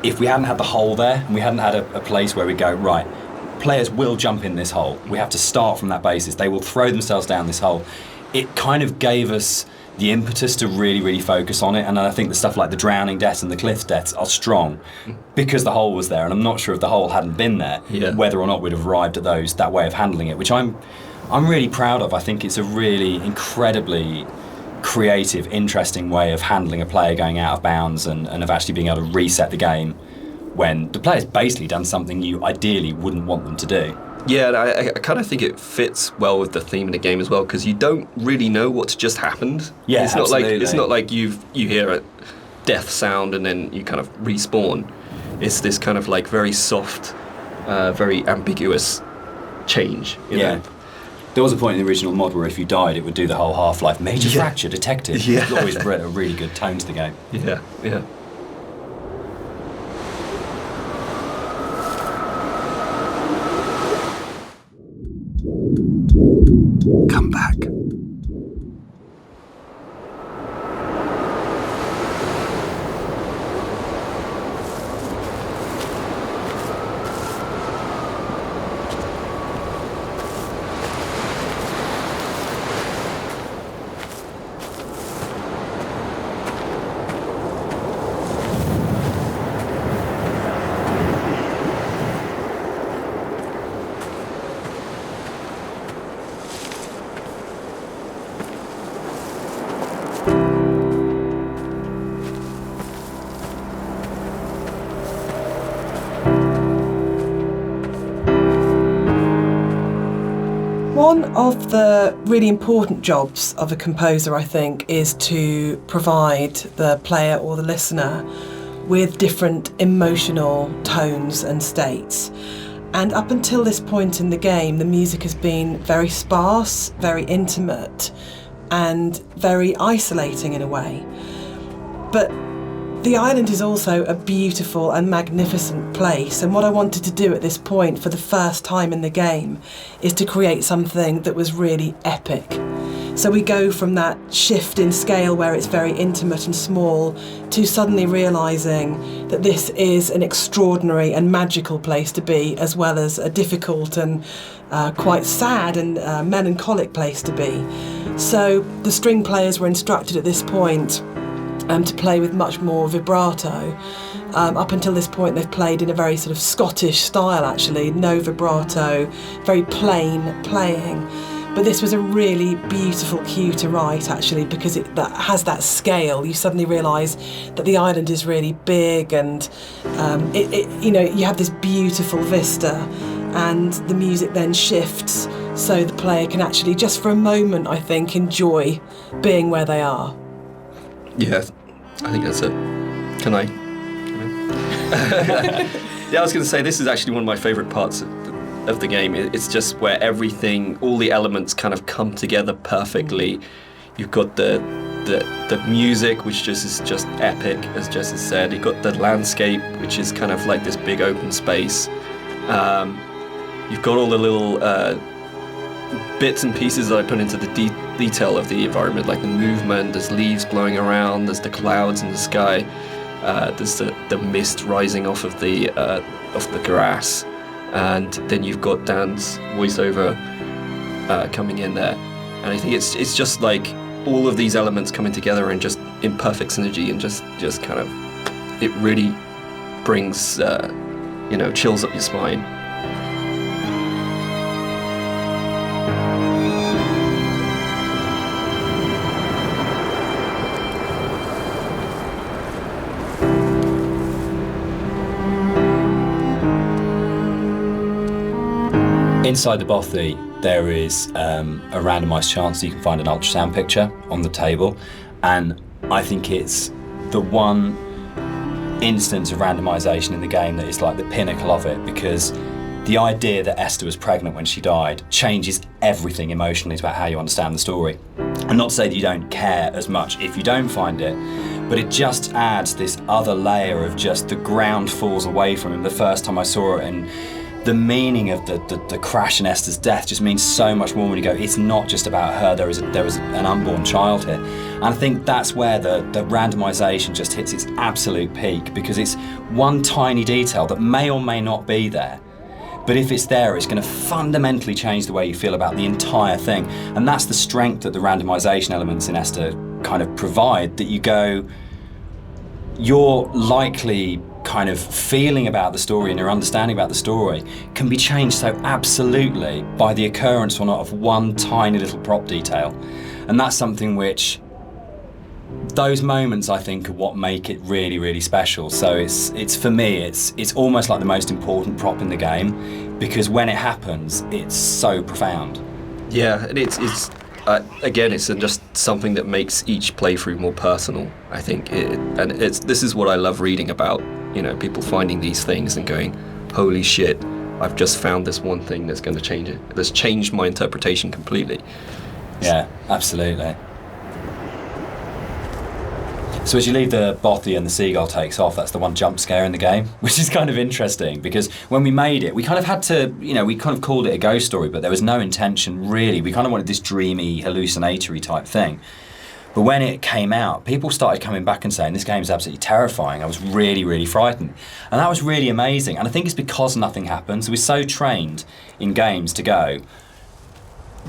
A: if we hadn't had the hole there and we hadn't had a place where we go, right, players will jump in this hole, we have to start from that basis, they will throw themselves down this hole, it kind of gave us the impetus to really, really focus on it. And I think the stuff like the drowning deaths and the cliff deaths are strong because the hole was there. And I'm not sure if the hole hadn't been there, whether or not we'd have arrived at that way of handling it, which I'm really proud of. I think it's a really incredibly creative, interesting way of handling a player going out of bounds and of actually being able to reset the game when the player's basically done something you ideally wouldn't want them to do.
B: Yeah, and I kind of think it fits well with the theme of the game as well, because you don't really know what's just happened.
A: Yeah,
B: it's
A: absolutely.
B: It's not like you hear a death sound and then you kind of respawn. It's this kind of like very soft, very ambiguous change. You know?
A: There was a point in the original mod where if you died, it would do the whole Half-Life major fracture detected.
B: Yeah.
A: It always brought a really good tone to the game.
B: Yeah.
D: Come back.
C: One of the really important jobs of a composer, I think, is to provide the player or the listener with different emotional tones and states. And up until this point in the game, the music has been very sparse, very intimate, and very isolating in a way. But the island is also a beautiful and magnificent place, and what I wanted to do at this point for the first time in the game is to create something that was really epic. So we go from that shift in scale where it's very intimate and small to suddenly realising that this is an extraordinary and magical place to be, as well as a difficult and quite sad and melancholic place to be. So the string players were instructed at this point to play with much more vibrato. Up until this point they've played in a very sort of Scottish style actually, no vibrato, very plain playing. But this was a really beautiful cue to write actually, because that has that scale. You suddenly realise that the island is really big and you have this beautiful vista, and the music then shifts so the player can actually just for a moment, I think, enjoy being where they are.
B: Yeah, I think that's it. Can I? Yeah, I was going to say, this is actually one of my favourite parts of the game. It's just where everything, all the elements kind of come together perfectly. You've got the music, which is just epic, as Jess has said. You've got the landscape, which is kind of like this big open space. You've got all the little bits and pieces that I put into the detail of the environment, like the movement. There's leaves blowing around, there's the clouds in the sky, there's the mist rising off of the grass, and then you've got Dan's voiceover coming in there, and I think it's just like all of these elements coming together and just in perfect synergy, and just kind of, it really brings chills up your spine.
A: Inside the bothy, there is a randomised chance that you can find an ultrasound picture on the table, and I think it's the one instance of randomisation in the game that is like the pinnacle of it, because the idea that Esther was pregnant when she died changes everything emotionally about how you understand the story. And not to say that you don't care as much if you don't find it, but it just adds this other layer of just the ground falls away from him the first time I saw it, and the meaning of the crash and Esther's death just means so much more when you go, it's not just about her, there was an unborn child here. And I think that's where the randomisation just hits its absolute peak, because it's one tiny detail that may or may not be there, but if it's there, it's going to fundamentally change the way you feel about the entire thing. And that's the strength that the randomisation elements in Esther kind of provide, that you go, you're likely kind of feeling about the story and your understanding about the story can be changed so absolutely by the occurrence or not of one tiny little prop detail. And that's something which, those moments I think are what make it really, really special. So it's for me, it's almost like the most important prop in the game, because when it happens, it's so profound.
B: Yeah, and it's again, it's just something that makes each playthrough more personal, I think. This is what I love reading about, people finding these things and going, holy shit, I've just found this one thing that's going to change it. That's changed my interpretation completely.
A: Yeah, absolutely. So as you leave the bothy and the seagull takes off, that's the one jump scare in the game, which is kind of interesting, because when we made it, we kind of had to, we kind of called it a ghost story, but there was no intention really. We kind of wanted this dreamy, hallucinatory type thing. But when it came out, people started coming back and saying, this game is absolutely terrifying. I was really, really frightened. And that was really amazing. And I think it's because nothing happens. We're so trained in games to go,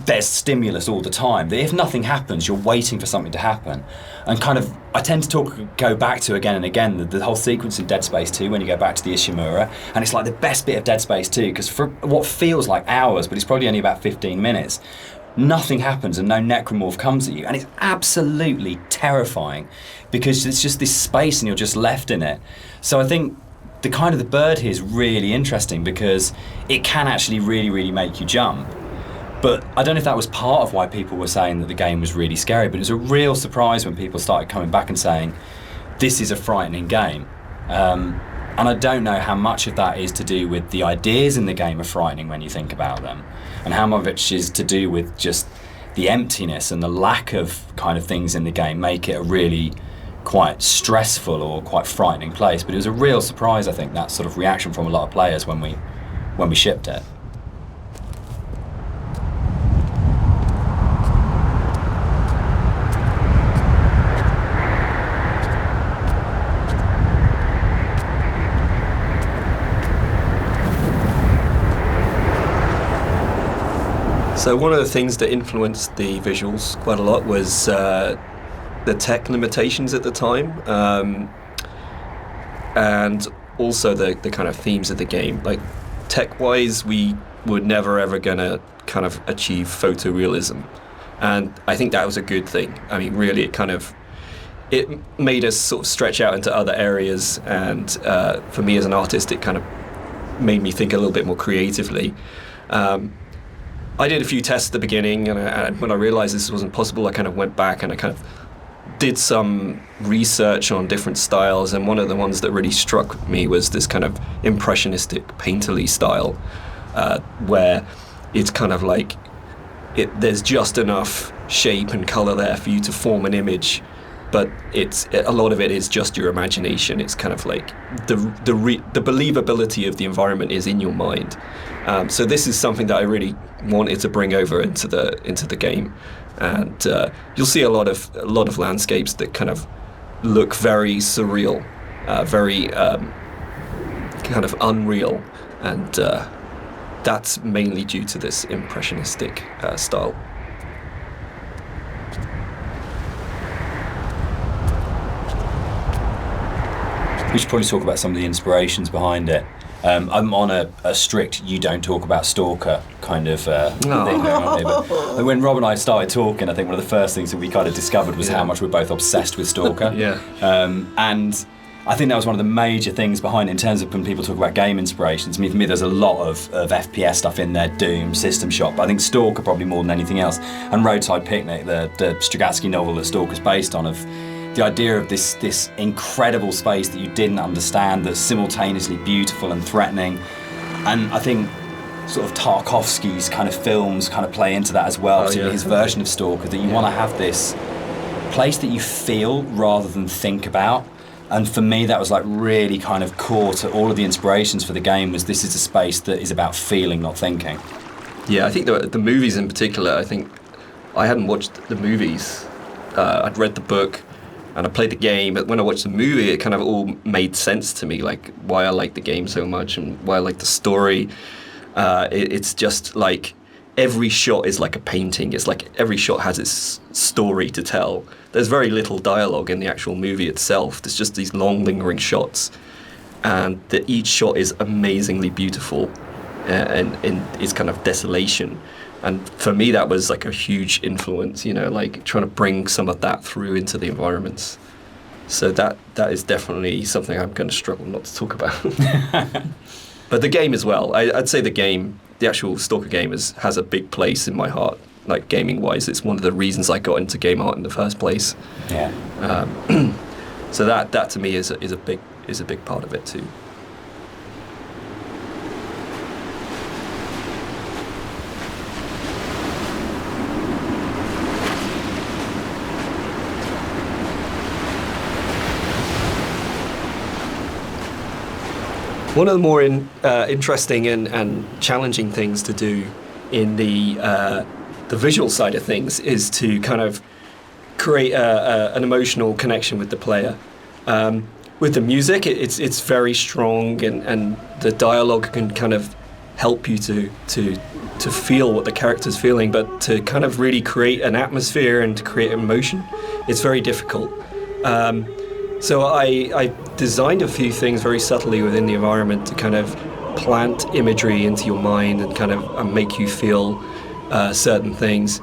A: there's stimulus all the time, that if nothing happens, you're waiting for something to happen. And kind of, I tend to go back to again and again the whole sequence in Dead Space 2 when you go back to the Ishimura, and it's like the best bit of Dead Space 2, because for what feels like hours, but it's probably only about 15 minutes, nothing happens and no necromorph comes at you, and it's absolutely terrifying because it's just this space and you're just left in it. So I think the kind of the bird here is really interesting because it can actually really, really make you jump. But I don't know if that was part of why people were saying that the game was really scary, but it was a real surprise when people started coming back and saying, this is a frightening game. And I don't know how much of that is to do with the ideas in the game are frightening when you think about them, and how much of it is to do with just the emptiness and the lack of kind of things in the game make it a really quite stressful or quite frightening place. But it was a real surprise, I think, that sort of reaction from a lot of players when we shipped it.
B: So one of the things that influenced the visuals quite a lot was the tech limitations at the time, and also the kind of themes of the game. Like, tech-wise, we were never ever gonna kind of achieve photorealism, and I think that was a good thing. I mean, really, it made us sort of stretch out into other areas, and for me as an artist, it kind of made me think a little bit more creatively. I did a few tests at the beginning, and when I realized this wasn't possible, I kind of went back and I kind of did some research on different styles, and one of the ones that really struck me was this kind of impressionistic painterly style, where it's kind of like there's just enough shape and color there for you to form an image, but a lot of it is just your imagination. It's kind of like the believability of the environment is in your mind. So this is something that I really wanted to bring over into the game, and you'll see a lot of landscapes that kind of look very surreal, very kind of unreal, and that's mainly due to this impressionistic style.
A: We should probably talk about some of the inspirations behind it. I'm on a strict you don't talk about Stalker kind of thing going on here. But when Rob and I started talking, I think one of the first things that we kind of discovered was how much we're both obsessed with Stalker.
B: Yeah.
A: And I think that was one of the major things behind it in terms of when people talk about game inspirations. I mean, for me, there's a lot of FPS stuff in there, Doom, System Shock, but I think Stalker probably more than anything else. And Roadside Picnic, the Strugatsky novel that Stalker's based on, of the idea of this incredible space that you didn't understand, that's simultaneously beautiful and threatening. And I think sort of Tarkovsky's kind of films kind of play into that as well, particularly his version of Stalker, that you want to have this place that you feel rather than think about. And for me, that was like really kind of core to all of the inspirations for the game, was this is a space that is about feeling, not thinking.
B: Yeah, I think the movies in particular, I think I hadn't watched the movies. I'd read the book and I played the game, but when I watched the movie, it kind of all made sense to me, like why I like the game so much and why I like the story. It's just like every shot is like a painting. It's like every shot has its story to tell. There's very little dialogue in the actual movie itself. There's just these long, lingering shots, and each shot is amazingly beautiful, and its kind of desolation. And for me, that was like a huge influence, you know, like trying to bring some of that through into the environments. So that is definitely something I'm going to struggle not to talk about. But the game as well. I'd say the actual Stalker game has a big place in my heart. Like gaming-wise, it's one of the reasons I got into game art in the first place.
A: Yeah.
B: So that to me is a big part of it too. One of the more interesting and challenging things to do in the visual side of things is to kind of create an emotional connection with the player. With the music, it's very strong, and the dialogue can kind of help you to feel what the character's feeling, but to kind of really create an atmosphere and to create emotion, it's very difficult. So I designed a few things very subtly within the environment to kind of plant imagery into your mind and kind of make you feel certain things.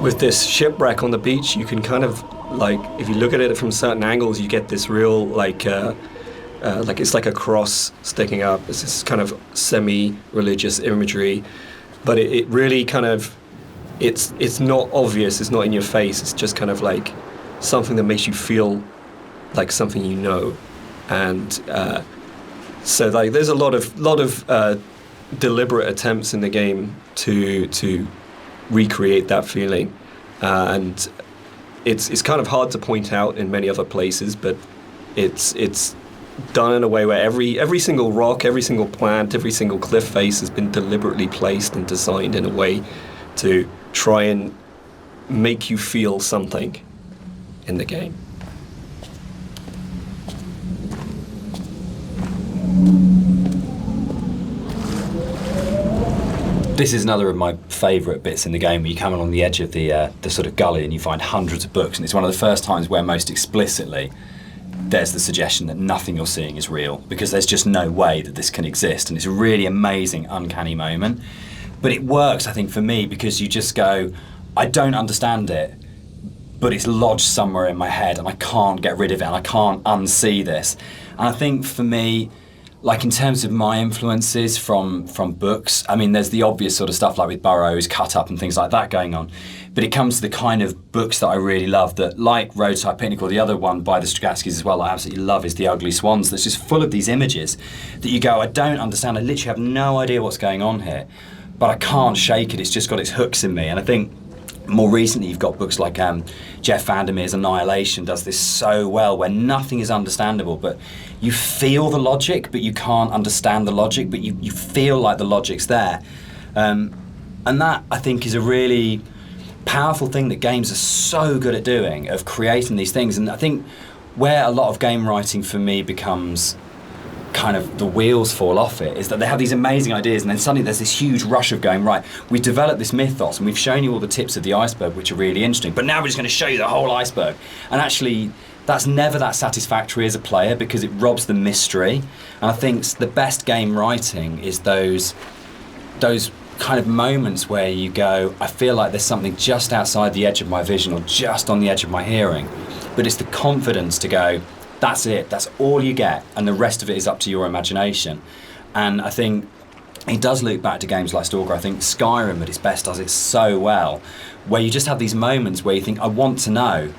B: With this shipwreck on the beach, you can kind of, like, if you look at it from certain angles, you get this real, like it's like a cross sticking up. It's this kind of semi-religious imagery, but it really kind of, it's not obvious, it's not in your face, it's just kind of like something that makes you feel like something you know. And so like there's a lot of deliberate attempts in the game to recreate that feeling, and it's kind of hard to point out in many other places, but it's done in a way where every single rock, every single plant, every single cliff face has been deliberately placed and designed in a way to try and make you feel something in the game.
A: This is another of my favourite bits in the game, where you come along the edge of the sort of gully and you find hundreds of books, and it's one of the first times where most explicitly there's the suggestion that nothing you're seeing is real, because there's just no way that this can exist, and it's a really amazing, uncanny moment. But it works, I think, for me, because you just go, I don't understand it, but it's lodged somewhere in my head and I can't get rid of it and I can't unsee this. And I think for me, like in terms of my influences from books, I mean, there's the obvious sort of stuff like with Burroughs, Cut Up and things like that going on. But it comes to the kind of books that I really love, that like Roadside Picnic, or the other one by the Strugatskys as well, I absolutely love, is The Ugly Swans, that's just full of these images that you go, I don't understand, I literally have no idea what's going on here, but I can't shake it, it's just got its hooks in me. And I think more recently you've got books like Jeff Vandermeer's Annihilation does this so well, where nothing is understandable, but you feel the logic, but you can't understand the logic, but you feel like the logic's there. And that, I think, is a really powerful thing that games are so good at doing, of creating these things. And I think where a lot of game writing for me becomes kind of the wheels fall off it, is that they have these amazing ideas and then suddenly there's this huge rush of going, right, we've developed this mythos and we've shown you all the tips of the iceberg, which are really interesting, but now we're just going to show you the whole iceberg. And actually that's never that satisfactory as a player, because it robs the mystery. And I think the best game writing is those kind of moments where you go, I feel like there's something just outside the edge of my vision or just on the edge of my hearing, but it's the confidence to go, that's it, that's all you get, and the rest of it is up to your imagination. And I think it does loop back to games like Stalker. I think Skyrim at its best does it so well, where you just have these moments where you think, I want to know,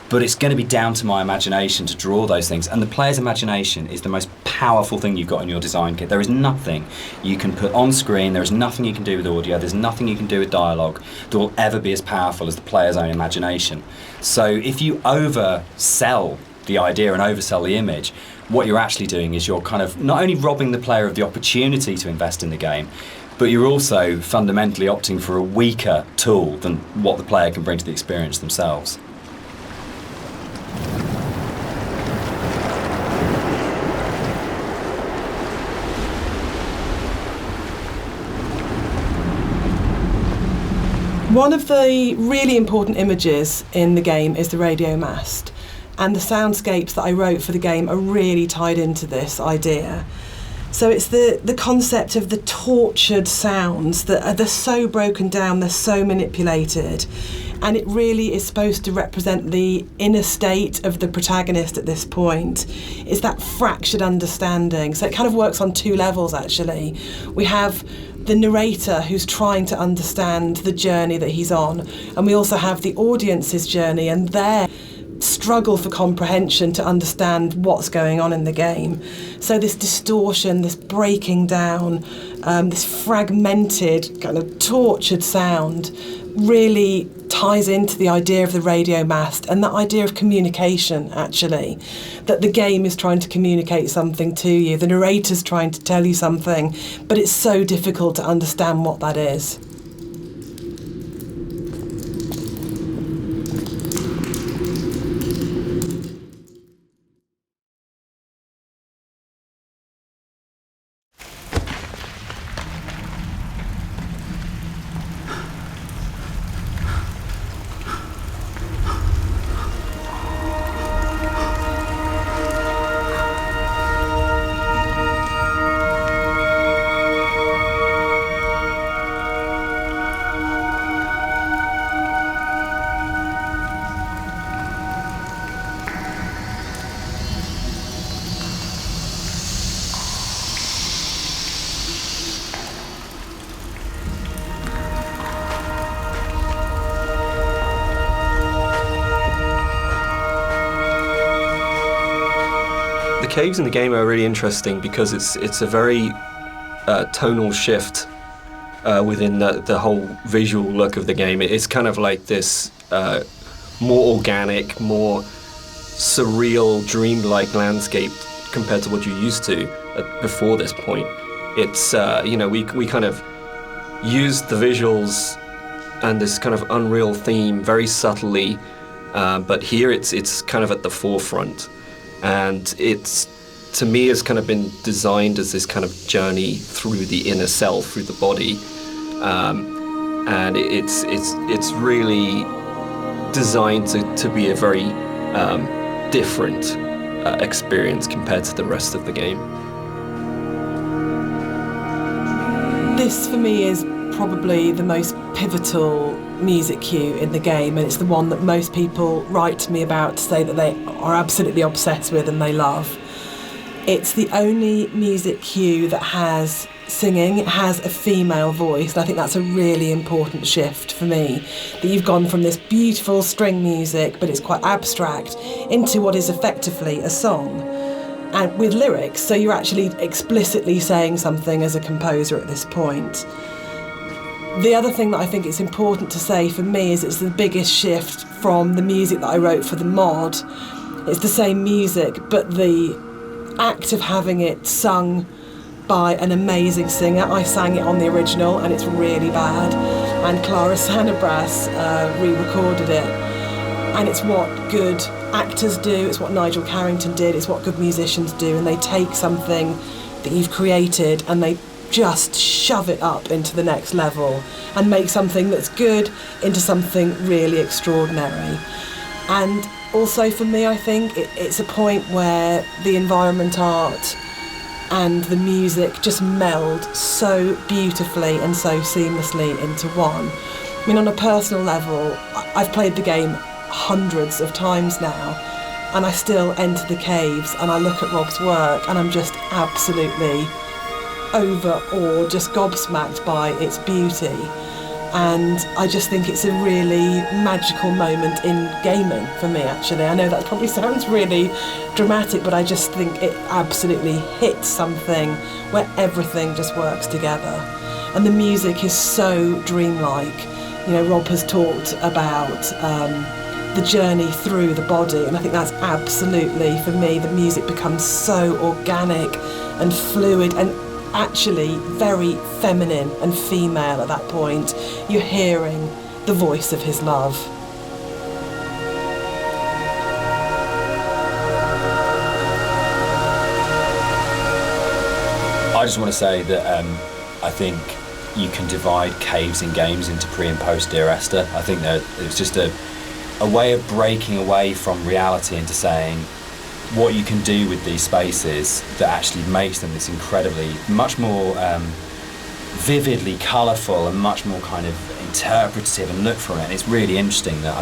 A: but it's going to be down to my imagination to draw those things. And the player's imagination is the most powerful thing you've got in your design kit. There is nothing you can put on screen, there is nothing you can do with audio, there's nothing you can do with dialogue that will ever be as powerful as the player's own imagination. So if you oversell the idea and oversell the image, what you're actually doing is you're kind of not only robbing the player of the opportunity to invest in the game, but you're also fundamentally opting for a weaker tool than what the player can bring to the experience themselves.
C: One of the really important images in the game is the radio mast, and the soundscapes that I wrote for the game are really tied into this idea. So it's the concept of the tortured sounds that they're so broken down, they're so manipulated, and it really is supposed to represent the inner state of the protagonist at this point. It's that fractured understanding. So it kind of works on two levels, actually. We have the narrator who's trying to understand the journey that he's on, and we also have the audience's journey and their struggle for comprehension to understand what's going on in the game. So this distortion, this breaking down, this fragmented, kind of tortured sound really ties into the idea of the radio mast and that idea of communication, actually, that the game is trying to communicate something to you, the narrator's trying to tell you something, but it's so difficult to understand what that is.
B: The caves in the game are really interesting because it's a very tonal shift within the whole visual look of the game. It's kind of like this more organic, more surreal, dreamlike landscape compared to what you're used to before this point. It's we kind of used the visuals and this kind of unreal theme very subtly, but here it's kind of at the forefront. And it's, to me, has kind of been designed as this kind of journey through the inner self, through the body, and it's really designed to be a very different experience compared to the rest of the game.
C: This, for me, is probably the most pivotal music cue in the game, and it's the one that most people write to me about to say that they are absolutely obsessed with and they love. It's the only music cue that has singing, it has a female voice, and I think that's a really important shift for me, that you've gone from this beautiful string music, but it's quite abstract, into what is effectively a song, and with lyrics, so you're actually explicitly saying something as a composer at this point. The other thing that I think it's important to say for me is it's the biggest shift from the music that I wrote for the mod. It's the same music, but the act of having it sung by an amazing singer. I sang it on the original and it's really bad, and Clara Sanabras re-recorded it, and it's what good actors do, it's what Nigel Carrington did, it's what good musicians do, and they take something that you've created and they just shove it up into the next level and make something that's good into something really extraordinary. And also for me, I think it's a point where the environment art and the music just meld so beautifully and so seamlessly into one. I mean, on a personal level, I've played the game hundreds of times now, and I still enter the caves and I look at Rob's work and I'm just absolutely overawed, just gobsmacked by its beauty. And I just think it's a really magical moment in gaming for me, actually. I know that probably sounds really dramatic, but I just think it absolutely hits something where everything just works together. And the music is so dreamlike. You know, Rob has talked about the journey through the body, and I think that's absolutely, for me, the music becomes so organic and fluid and actually very feminine and female at that point. You're hearing the voice of his love.
A: I just want to say that I think you can divide caves and games into pre and post Dear Esther. I think that it was just a way of breaking away from reality into saying what you can do with these spaces that actually makes them this incredibly, much more vividly colourful and much more kind of interpretative and look for it. And it's really interesting that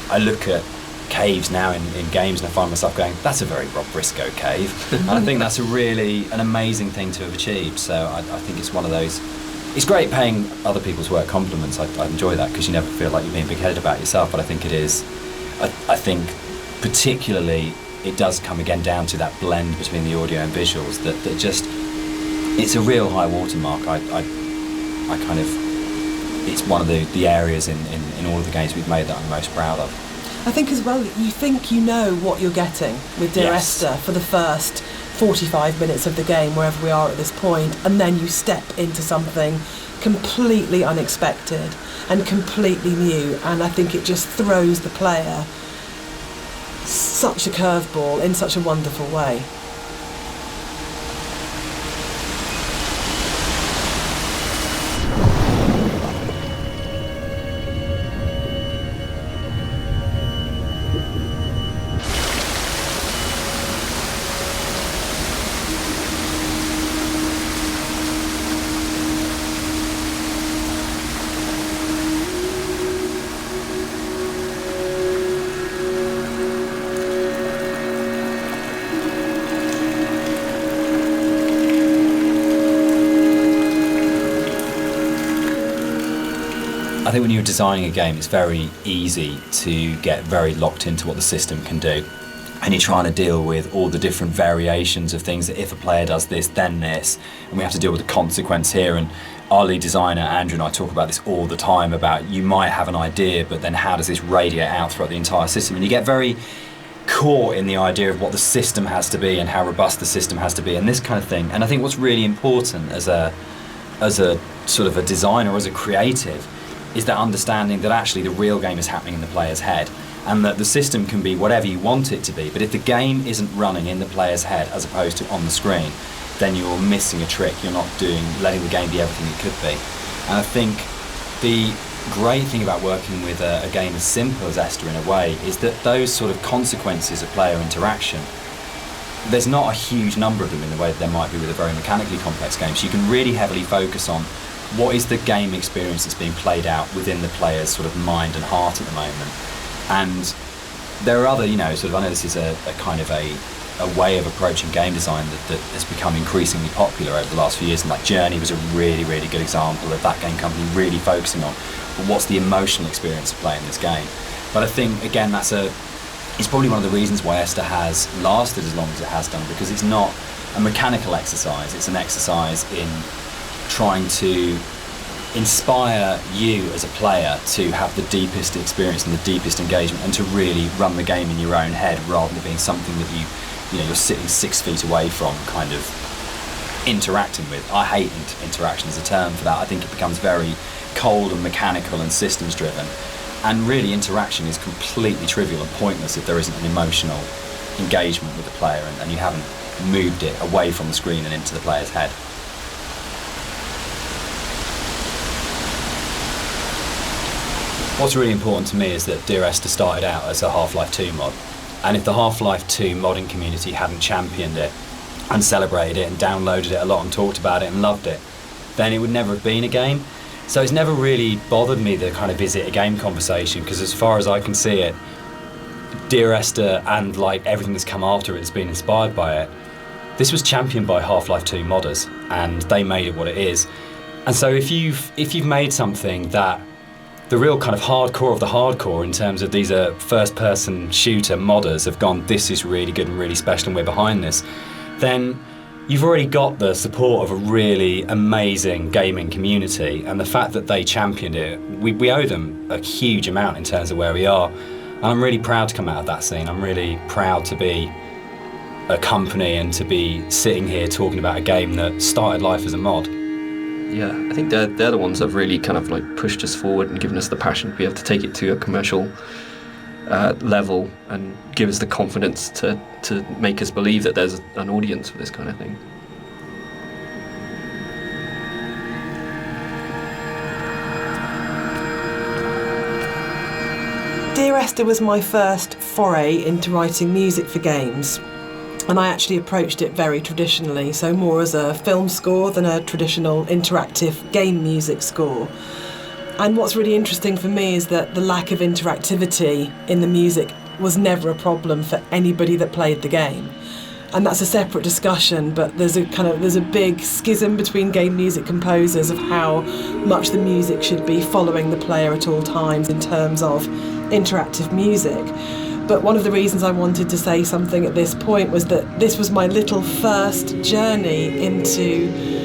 A: I look at caves now in games and I find myself going, that's a very Rob Briscoe cave. And I think that's an amazing thing to have achieved. So I think it's one of those, it's great paying other people's work compliments. I enjoy that because you never feel like you're being big-headed about yourself, but I think it is, I think particularly it does come again down to that blend between the audio and visuals that just, it's a real high watermark. I kind of, it's one of the areas in all of the games we've made that I'm most proud of.
C: I think as well, you think you know what you're getting with Dear
A: Yes.
C: Esther for the first 45 minutes of the game, wherever we are at this point, and then you step into something completely unexpected and completely new, and I think it just throws the player such a curveball in such a wonderful way.
A: I think when you're designing a game, it's very easy to get very locked into what the system can do. And you're trying to deal with all the different variations of things that if a player does this, then this. And we have to deal with the consequence here. And our lead designer, Andrew, and I talk about this all the time about you might have an idea, but then how does this radiate out throughout the entire system? And you get very caught in the idea of what the system has to be and how robust the system has to be and this kind of thing. And I think what's really important as a sort of a designer, as a creative, is that understanding that actually the real game is happening in the player's head and that the system can be whatever you want it to be, but if the game isn't running in the player's head as opposed to on the screen, then you're missing a trick. You're not letting the game be everything it could be. And I think the great thing about working with a game as simple as Esther in a way is that those sort of consequences of player interaction, there's not a huge number of them in the way that there might be with a very mechanically complex game. So you can really heavily focus on what is the game experience that's being played out within the player's sort of mind and heart at the moment. And there are other, sort of, I know this is a kind of a way of approaching game design that has become increasingly popular over the last few years, and like Journey was a really, really good example of that game company really focusing on what's the emotional experience of playing this game. But I think, again, it's probably one of the reasons why Esther has lasted as long as it has done, because it's not a mechanical exercise, it's an exercise in trying to inspire you as a player to have the deepest experience and the deepest engagement and to really run the game in your own head rather than being something that you're sitting 6 feet away from kind of interacting with. I hate interaction as a term for that. I think it becomes very cold and mechanical and systems driven, and really interaction is completely trivial and pointless if there isn't an emotional engagement with the player and you haven't moved it away from the screen and into the player's head. What's really important to me is that Dear Esther started out as a Half-Life 2 mod, and if the Half-Life 2 modding community hadn't championed it and celebrated it and downloaded it a lot and talked about it and loved it, then it would never have been a game. So it's never really bothered me, the kind of is it a game conversation, because as far as I can see it, Dear Esther and like everything that's come after it that's been inspired by it, this was championed by Half-Life 2 modders, and they made it what it is. And so if you've made something that the real kind of hardcore of the hardcore, in terms of these are first-person shooter modders, have gone, this is really good and really special and we're behind this, then you've already got the support of a really amazing gaming community, and the fact that they championed it, we owe them a huge amount in terms of where we are. And I'm really proud to come out of that scene. I'm really proud to be a company and to be sitting here talking about a game that started life as a mod.
B: Yeah, I think they're the ones that have really kind of like pushed us forward and given us the passion to be able to take it to a commercial level and give us the confidence to make us believe that there's an audience for this kind of thing.
C: Dear Esther was my first foray into writing music for games, and I actually approached it very traditionally, so more as a film score than a traditional interactive game music score. And what's really interesting for me is that the lack of interactivity in the music was never a problem for anybody that played the game. And that's a separate discussion, but there's a big schism between game music composers of how much the music should be following the player at all times in terms of interactive music. But one of the reasons I wanted to say something at this point was that this was my little first journey into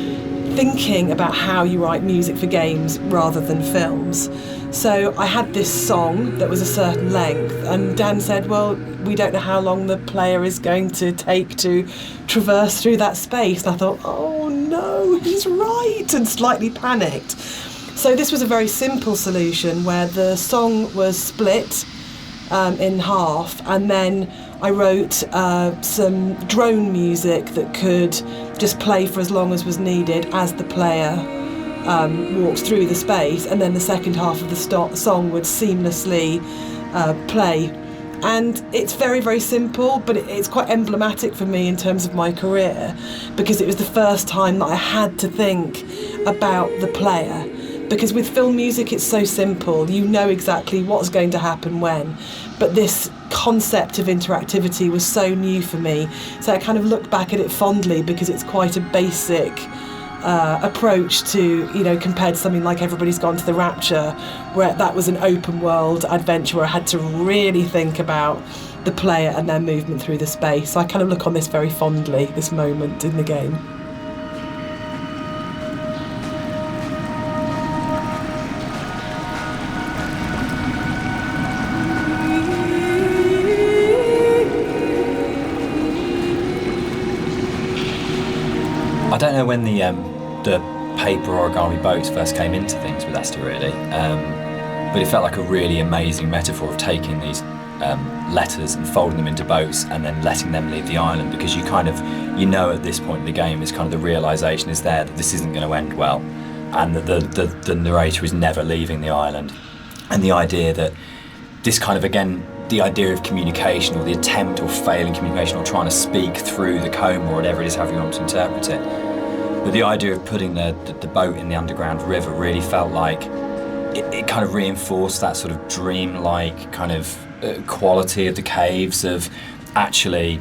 C: thinking about how you write music for games rather than films. So I had this song that was a certain length, and Dan said, well, we don't know how long the player is going to take to traverse through that space. And I thought, oh no, he's right, and slightly panicked. So this was a very simple solution where the song was split in half, and then I wrote some drone music that could just play for as long as was needed as the player walked through the space, and then the second half of the song would seamlessly play. And it's very, very simple, but it's quite emblematic for me in terms of my career, because it was the first time that I had to think about the player. Because with film music, it's so simple. You know exactly what's going to happen when. But this concept of interactivity was so new for me. So I kind of look back at it fondly, because it's quite a basic approach to, compared to something like Everybody's Gone to the Rapture, where that was an open world adventure where I had to really think about the player and their movement through the space. So I kind of look on this very fondly, this moment in the game.
A: I don't know when the paper origami boats first came into things with Esther, really, but it felt like a really amazing metaphor of taking these letters and folding them into boats and then letting them leave the island, because you at this point in the game is kind of the realisation is there that this isn't going to end well, and that the narrator is never leaving the island. And the idea that this kind of, again, the idea of communication, or the attempt or failing communication, or trying to speak through the coma, or whatever it is, however you want to interpret it. But the idea of putting the boat in the underground river really felt like it kind of reinforced that sort of dream-like kind of quality of the caves, of actually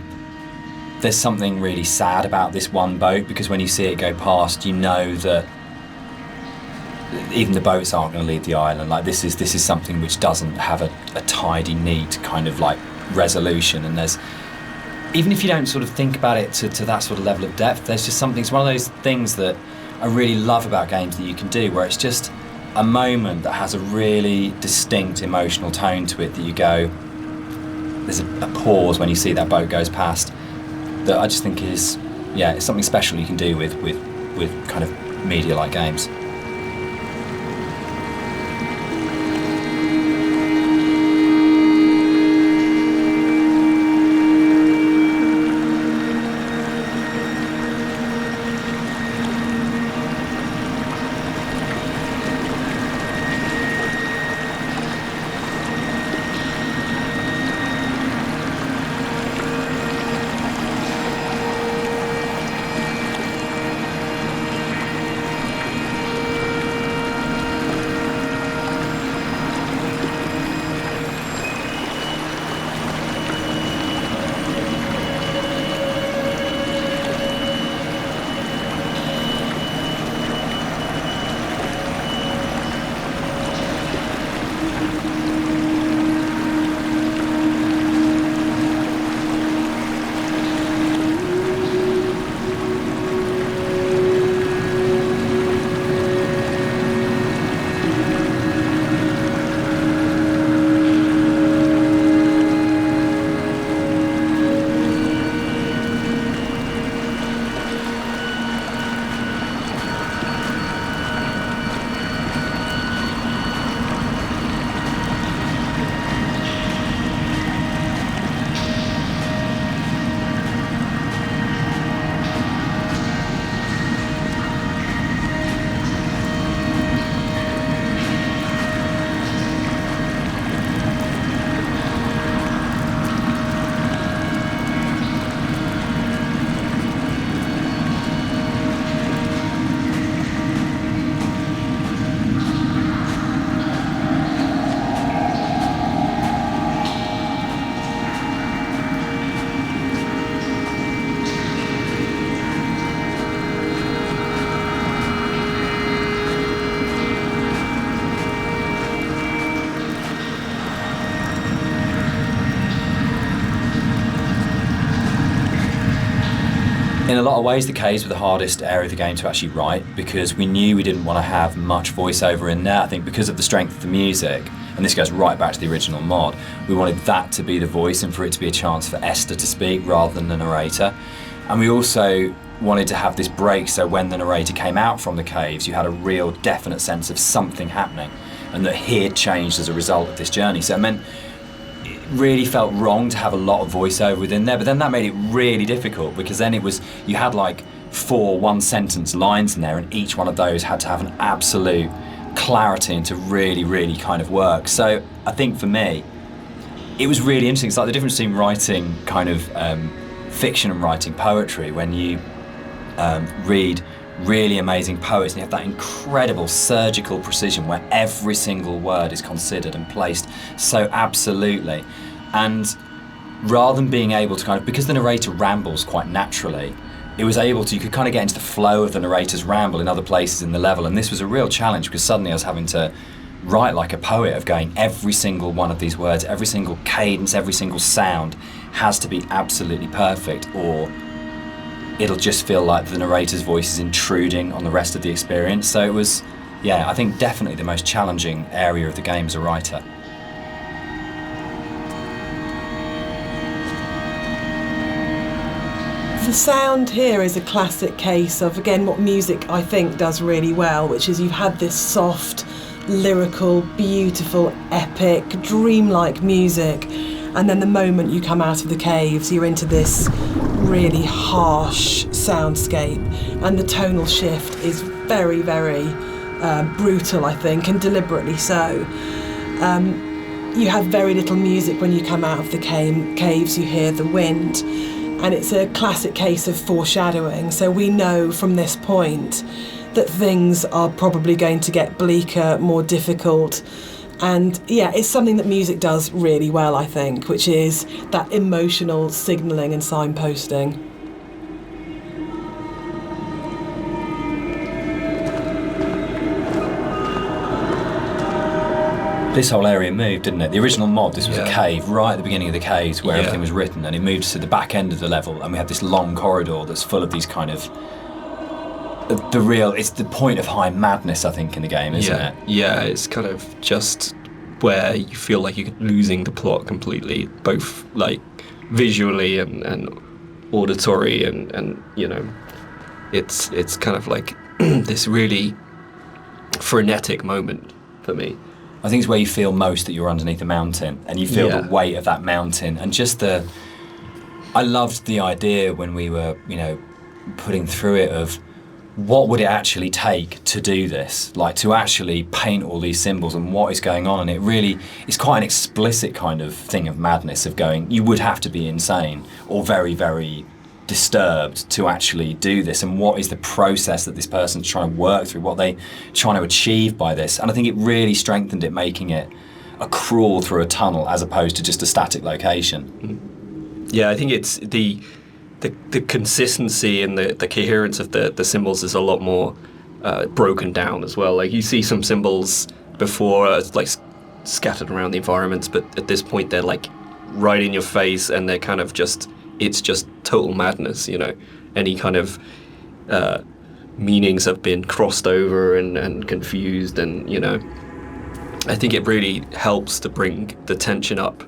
A: there's something really sad about this one boat, because when you see it go past, you know that even the boats aren't going to leave the island. Like this is something which doesn't have a tidy, neat kind of like resolution. And there's, even if you don't sort of think about it to that sort of level of depth, there's just something. It's one of those things that I really love about games that you can do, where it's just a moment that has a really distinct emotional tone to it, that you go, there's a pause when you see that boat goes past, that I just think is, it's something special you can do with kind of media like games. In a lot of ways, the caves were the hardest area of the game to actually write because we knew we didn't want to have much voiceover in there. I think because of the strength of the music, and this goes right back to the original mod, we wanted that to be the voice and for it to be a chance for Esther to speak rather than the narrator. And we also wanted to have this break so when the narrator came out from the caves, you had a real definite sense of something happening and that he had changed as a result of this journey. So it meant it really felt wrong to have a lot of voiceover within there, but then that made it really difficult because then you had like 4 one-sentence lines in there and each one of those had to have an absolute clarity and to really, really kind of work. So I think for me, it was really interesting. It's like the difference between writing kind of fiction and writing poetry. When you read really amazing poets and you have that incredible surgical precision where every single word is considered and placed so absolutely. And rather than being able to kind of, because the narrator rambles quite naturally, you could kind of get into the flow of the narrator's ramble in other places in the level, and this was a real challenge because suddenly I was having to write like a poet of going every single one of these words, every single cadence, every single sound has to be absolutely perfect or it'll just feel like the narrator's voice is intruding on the rest of the experience. So it was, I think definitely the most challenging area of the game as a writer.
C: The sound here is a classic case of, again, what music I think does really well, which is you've had this soft, lyrical, beautiful, epic, dreamlike music, and then the moment you come out of the caves, you're into this really harsh soundscape, and the tonal shift is very, very brutal, I think, and deliberately so. You have very little music when you come out of the caves, you hear the wind, and it's a classic case of foreshadowing. So we know from this point that things are probably going to get bleaker, more difficult. And it's something that music does really well, I think, which is that emotional signalling and signposting.
A: This whole area moved, didn't it? The original mod, this was a cave right at the beginning of the caves where everything was written, and it moved to the back end of the level, and we have this long corridor that's full of these kind of it's the point of high madness, I think, in the game, isn't it?
B: Yeah, it's kind of just where you feel like you're losing the plot completely, both like visually and auditory, and you know, it's kind of like this really frenetic moment for me.
A: I think it's where you feel most that you're underneath a mountain and you feel the weight of that mountain, and just I loved the idea when we were, putting through it of what would it actually take to do this, like to actually paint all these symbols and what is going on. And it really is quite an explicit kind of thing of madness of going, you would have to be insane or very, very disturbed to actually do this, and what is the process that this person's trying to work through, what they trying to achieve by this. And I think it really strengthened it, making it a crawl through a tunnel as opposed to just a static location.
B: Yeah, I think it's the consistency and the coherence of the symbols is a lot more broken down as well. Like you see some symbols before like scattered around the environments, but at this point they're like right in your face, and they're kind of it's just total madness, Any kind of meanings have been crossed over and confused, and I think it really helps to bring the tension up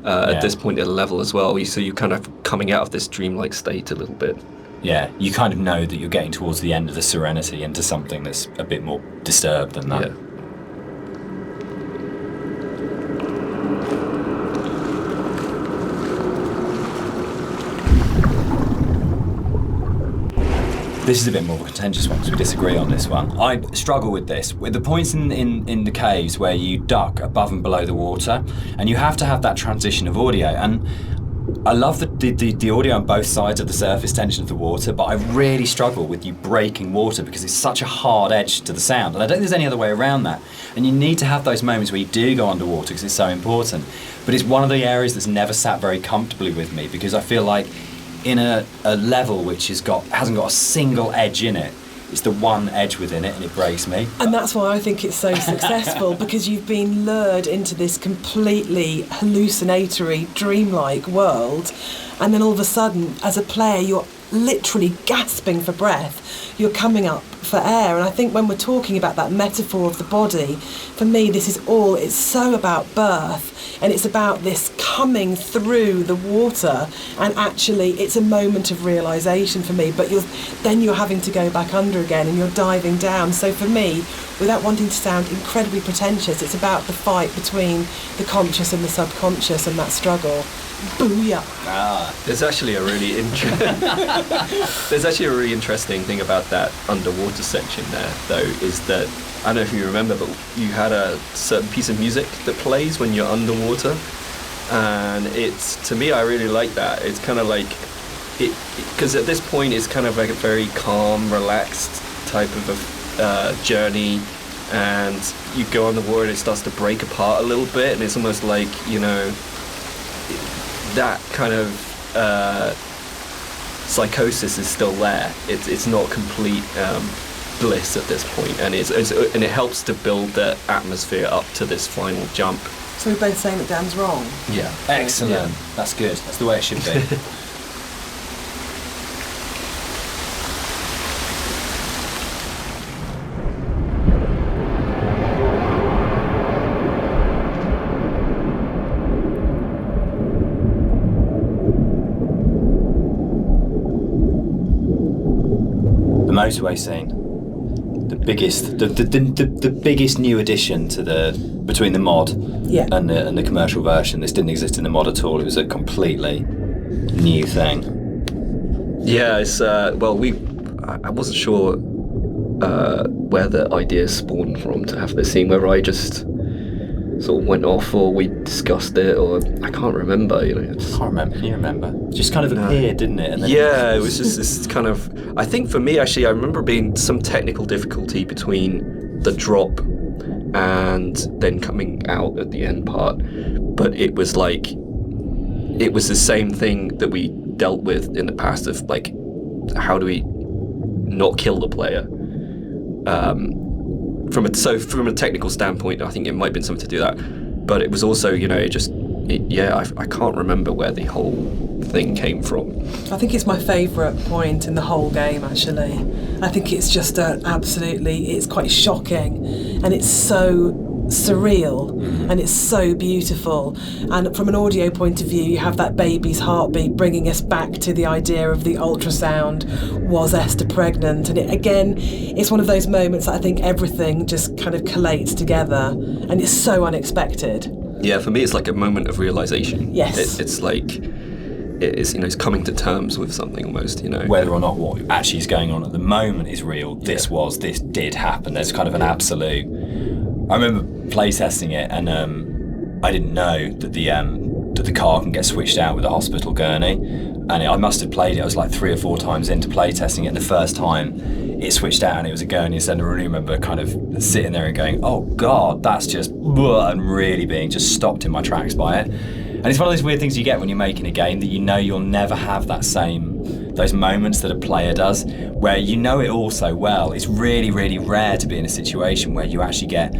B: at this point at a level as well. So you're kind of coming out of this dreamlike state a little bit. Yeah,
A: you kind of know that you're getting towards the end of the serenity into something that's a bit more disturbed than that.
B: Yeah.
A: This is a bit more of a contentious one because we disagree on this one. I struggle with this. With the points in the caves where you duck above and below the water, and you have to have that transition of audio. And I love the audio on both sides of the surface tension of the water, but I really struggle with you breaking water because it's such a hard edge to the sound. And I don't think there's any other way around that. And you need to have those moments where you do go underwater because it's so important. But it's one of the areas that's never sat very comfortably with me, because I feel like in a level which hasn't got a single edge in it, it's the one edge within it, and it breaks me.
C: And that's why I think it's so successful, because you've been lured into this completely hallucinatory, dreamlike world, and then all of a sudden, as a player, you're literally gasping for breath, you're coming up for air. And I think when we're talking about that metaphor of the body, for me, it's so about birth, and it's about this coming through the water, and actually it's a moment of realisation for me, but you're having to go back under again, and you're diving down. So for me, without wanting to sound incredibly pretentious, it's about the fight between the conscious and the subconscious, and that struggle. Booyah!
B: There's actually a really interesting thing about that underwater section there, though, is that, I don't know if you remember, but you had a certain piece of music that plays when you're underwater, and to me, I really like that. It's kind of like, because at this point it's kind of like a very calm, relaxed type of a journey, and you go on the water and it starts to break apart a little bit, and it's almost like, that kind of psychosis is still there. It's not complete bliss at this point, and and it helps to build the atmosphere up to this final jump.
C: So we're both saying that Dan's wrong?
A: Yeah. Excellent.
C: Yeah.
A: That's good. That's the way it should be. Motorway scene, the biggest new addition to between the mod and the commercial version. This didn't exist in the mod at all. It was a completely new thing.
B: Yeah, it's I wasn't sure where the idea spawned from to have this scene, whether I just sort of went off or we discussed it, or I can't remember.
A: I can't remember. Can you remember? It just kind of appeared, didn't it? And then
B: it was just this kind of. I think for me, actually, I remember being some technical difficulty between the drop and then coming out at the end part, but it was the same thing that we dealt with in the past of like, how do we not kill the player? From a technical standpoint, I think it might have been something to do that, but it was also, I can't remember where the whole thing came from.
C: I think it's my favourite point in the whole game, actually. I think it's just it's quite shocking, and it's so surreal, and it's so beautiful. And from an audio point of view, you have that baby's heartbeat bringing us back to the idea of the ultrasound. Was Esther pregnant? And it's one of those moments that I think everything just kind of collates together, and it's so unexpected.
B: Yeah, for me, it's like a moment of realization.
C: Yes.
B: It's like, it's coming to terms with something almost,
A: Whether or not what actually is going on at the moment is real, this did happen. There's kind of an absolute. I remember playtesting it, and I didn't know that the car can get switched out with a hospital gurney, and I must have played it. I was like 3 or 4 times into playtesting it. The first time it switched out and it was a gurney, and I really remember kind of sitting there and going, "Oh God, that's just," and really being just stopped in my tracks by it. And it's one of those weird things you get when you're making a game, that you'll never have those moments that a player does, where it all so well. It's really, really rare to be in a situation where you actually get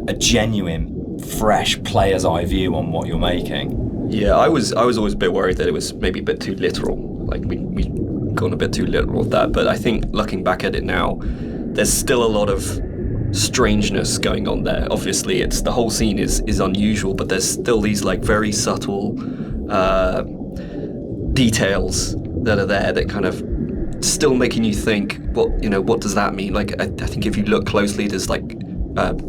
A: a genuine, fresh player's eye view on what you're making.
B: Yeah, I was always a bit worried that it was maybe a bit too literal. Like we gone a bit too literal with that. But I think looking back at it now, there's still a lot of strangeness going on there. Obviously, the whole scene is unusual, but there's still these like very subtle details that are there that kind of still making you think, what does that mean? Like I think if you look closely, there's like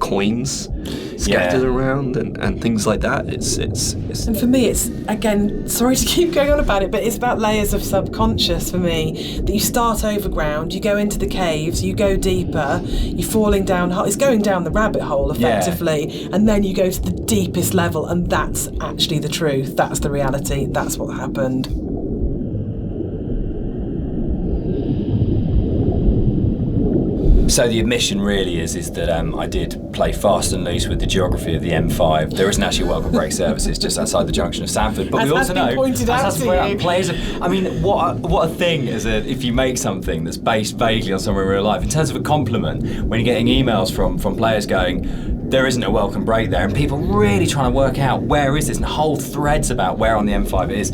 B: coins scattered around and things like that. It's
C: and for me, it's, again, sorry to keep going on about it, but it's about layers of subconscious for me, that you start overground, you go into the caves, you go deeper, you're falling down, it's going down the rabbit hole effectively, and then you go to the deepest level, and that's actually the truth, that's the reality, that's what happened.
A: So the admission really is that I did play fast and loose with the geography of the M5. There isn't actually a welcome break services just outside the junction of Sanford, but we also know
C: pointed out to you.
A: Players. I mean, what a thing if you make something that's based vaguely on somewhere in real life. In terms of a compliment, when you're getting emails from players going, there isn't a welcome break there, and people really trying to work out where is this, and whole threads about where on the M5 it is.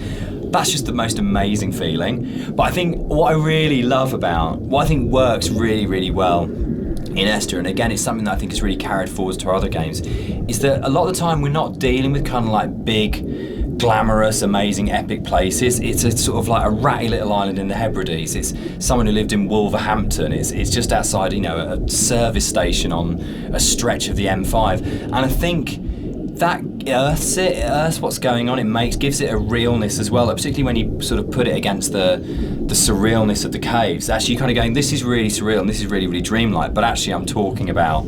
A: that's just the most amazing feeling. But I think what I think works really, really well in Esther, and again it's something that I think is really carried forward to our other games, is that a lot of the time we're not dealing with kind of like big, glamorous, amazing, epic places. It's a sort of like a ratty little island in the Hebrides. It's someone who lived in Wolverhampton. It's just outside, a service station on a stretch of the M5. And I think that earths what's going on. Gives it a realness as well, particularly when you sort of put it against the surrealness of the caves. Actually, you're kind of going, this is really surreal and this is really, really dreamlike, but actually I'm talking about,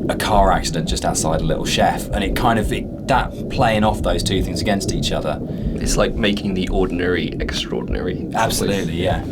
A: a car accident just outside a little chef, and that playing off those two things against each other.
B: It's like making the ordinary extraordinary.
A: Absolutely, yeah.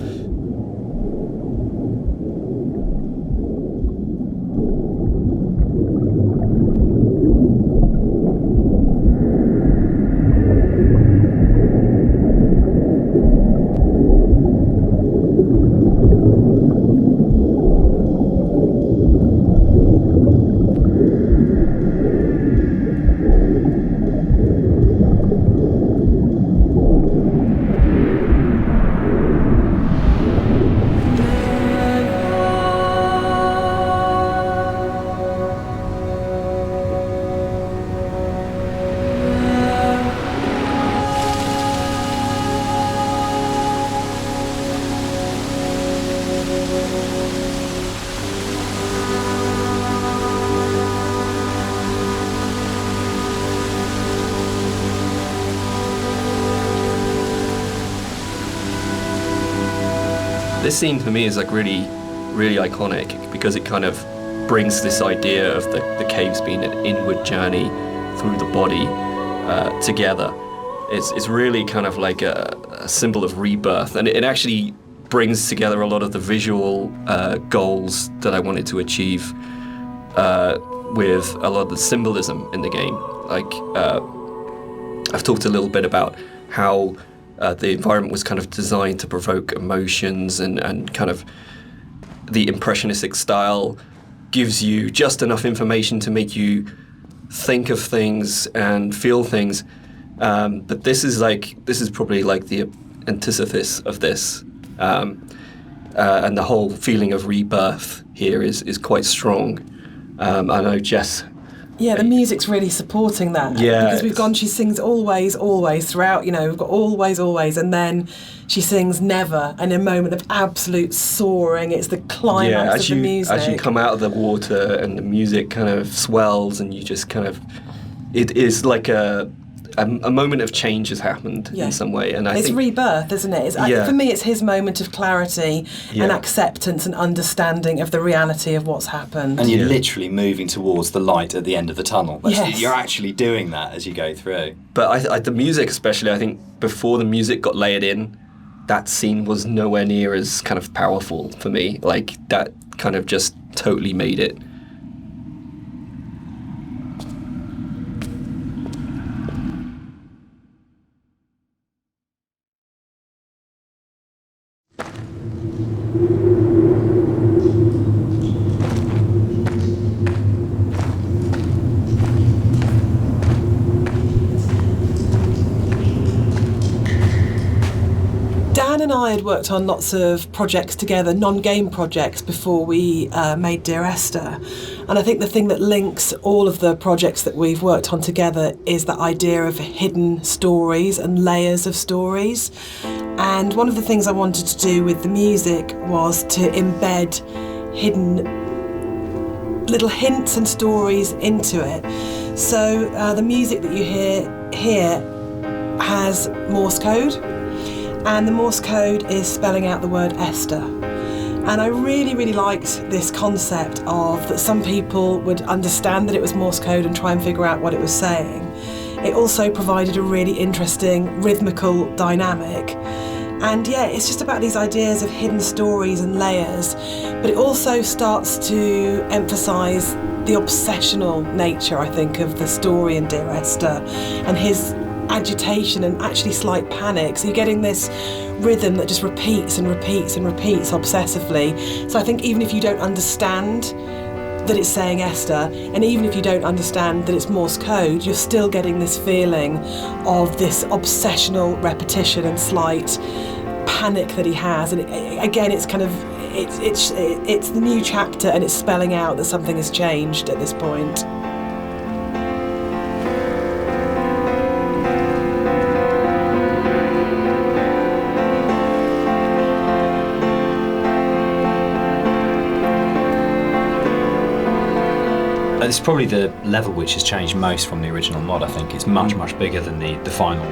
B: This scene for me is like really, really iconic because it kind of brings this idea of the caves being an inward journey through the body together. It's really kind of like a symbol of rebirth, and it actually brings together a lot of the visual goals that I wanted to achieve with a lot of the symbolism in the game. Like, I've talked a little bit about how the environment was kind of designed to provoke emotions, and kind of the impressionistic style gives you just enough information to make you think of things and feel things. But this is probably like the antithesis of this. And the whole feeling of rebirth here is quite strong. I know Jess.
C: Yeah, the music's really supporting that.
B: Yeah.
C: Because she sings always, always throughout, we've got always, always, and then she sings never, and a moment of absolute soaring. It's the climax of the music.
B: As you come out of the water and the music kind of swells, and you just kind of, it is like a moment of change has happened in some way, and
C: it's rebirth, isn't it? For me, it's his moment of clarity and acceptance and understanding of the reality of what's happened.
A: And you're literally moving towards the light at the end of the tunnel.
C: Yes.
A: You're actually doing that as you go through.
B: But the music, especially, I think before the music got layered in, that scene was nowhere near as kind of powerful for me. Like, that kind of just totally made it.
C: Dan and I had worked on lots of projects together, non-game projects, before we made Dear Esther. And I think the thing that links all of the projects that we've worked on together is that idea of hidden stories and layers of stories. And one of the things I wanted to do with the music was to embed hidden little hints and stories into it. So the music that you hear here has Morse code. And the Morse code is spelling out the word Esther. And I really, really liked this concept of that some people would understand that it was Morse code and try and figure out what it was saying. It also provided a really interesting rhythmical dynamic. And it's just about these ideas of hidden stories and layers, but it also starts to emphasise the obsessional nature, I think, of the story in Dear Esther, and his agitation and actually slight panic. So you're getting this rhythm that just repeats and repeats and repeats obsessively. So I think even if you don't understand that it's saying Esther, and even if you don't understand that it's Morse code, you're still getting this feeling of this obsessional repetition and slight panic that he has. And again, it's kind of it's the new chapter, and it's spelling out that something has changed at this point.
A: It's probably the level which has changed most from the original mod. I think it's much bigger than the final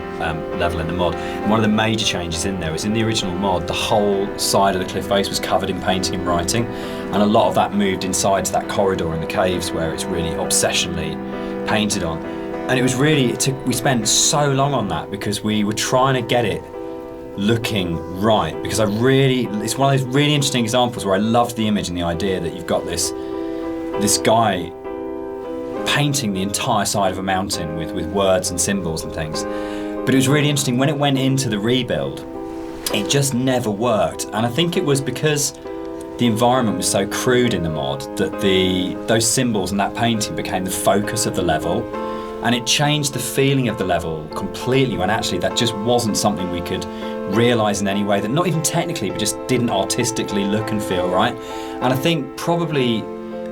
A: level in the mod. And one of the major changes in there is in the original mod, the whole side of the cliff face was covered in painting and writing, and a lot of that moved inside to that corridor in the caves where it's really obsessionally painted on. And it was really, we spent so long on that because we were trying to get it looking right, because it's one of those really interesting examples where I loved the image and the idea that you've got this guy painting the entire side of a mountain with words and symbols and things. But it was really interesting when it went into the rebuild, it just never worked. And I think it was because the environment was so crude in the mod that those symbols and that painting became the focus of the level, and it changed the feeling of the level completely, when actually that just wasn't something we could realise in any way, that not even technically, but just didn't artistically look and feel right. And I think probably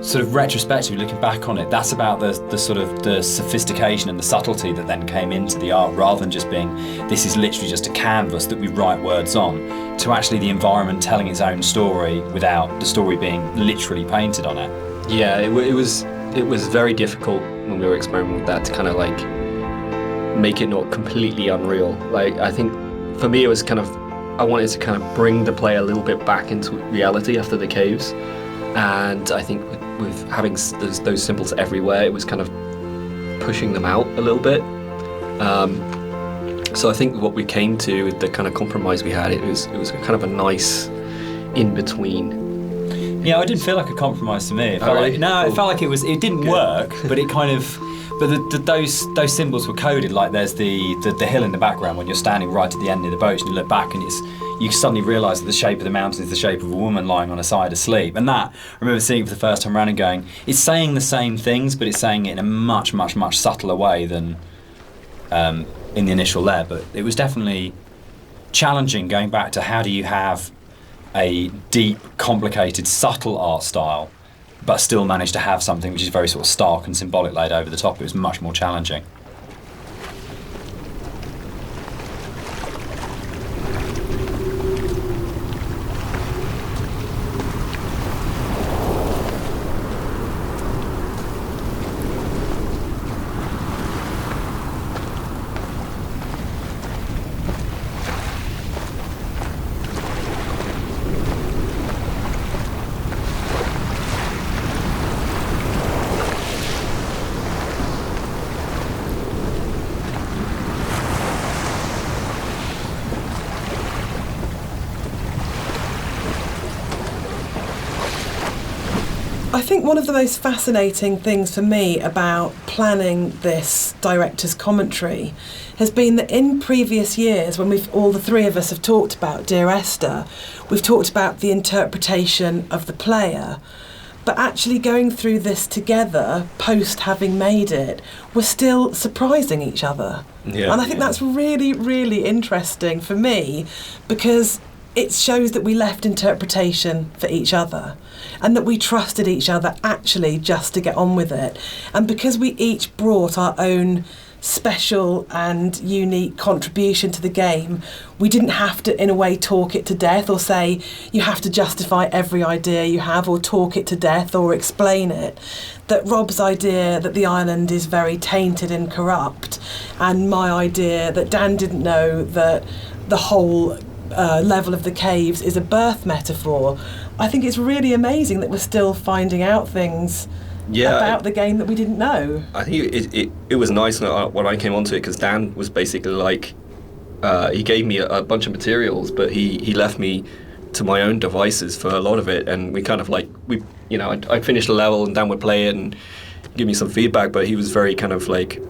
A: sort of retrospectively looking back on it, that's about the sort of the sophistication and the subtlety that then came into the art, rather than just being, this is literally just a canvas that we write words on, to actually the environment telling its own story without the story being literally painted on it.
B: Yeah, it was very difficult when we were experimenting with that to kind of like make it not completely unreal. Like, I think for me it was kind of, I wanted to kind of bring the player a little bit back into reality after the caves. And I think with having those symbols everywhere, it was kind of pushing them out a little bit. So I think what we came to, with the kind of compromise we had, it was kind of a nice in-between.
A: Yeah, it didn't feel like a compromise to me. It felt
B: really?
A: like, no,
B: Cool.
A: it felt like it didn't work, but it kind of, but those symbols were coded. Like there's the hill in the background when you're standing right at the end of the boat and you look back and you suddenly realise that the shape of the mountain is the shape of a woman lying on her side asleep. And that, I remember seeing it for the first time around and going, it's saying the same things, but it's saying it in a much subtler way than in the initial layer. But it was definitely challenging going back to how do you have a deep, complicated, subtle art style, but still manage to have something which is very sort of stark and symbolic laid over the top. It was much more challenging.
C: I think one of the most fascinating things for me about planning this director's commentary has been that in previous years, when all the three of us have talked about Dear Esther, we've talked about the interpretation of the player. But actually going through this together, post having made it, we're still surprising each other.
B: Yeah.
C: And I think that's really, really interesting for me, because it shows that we left interpretation for each other and that we trusted each other actually just to get on with it. And because we each brought our own special and unique contribution to the game, we didn't have to, in a way, talk it to death or say you have to justify every idea you have or talk it to death or explain it. That Rob's idea that the island is very tainted and corrupt, and my idea that Dan didn't know that the whole level of the caves is a birth metaphor. I think it's really amazing that we're still finding out things about the game that we didn't know.
B: I think it was nice when I came onto it, because Dan was basically like, he gave me a bunch of materials, but he left me to my own devices for a lot of it, and we kind of like, I'd finish the level and Dan would play it and give me some feedback, but he was very kind of like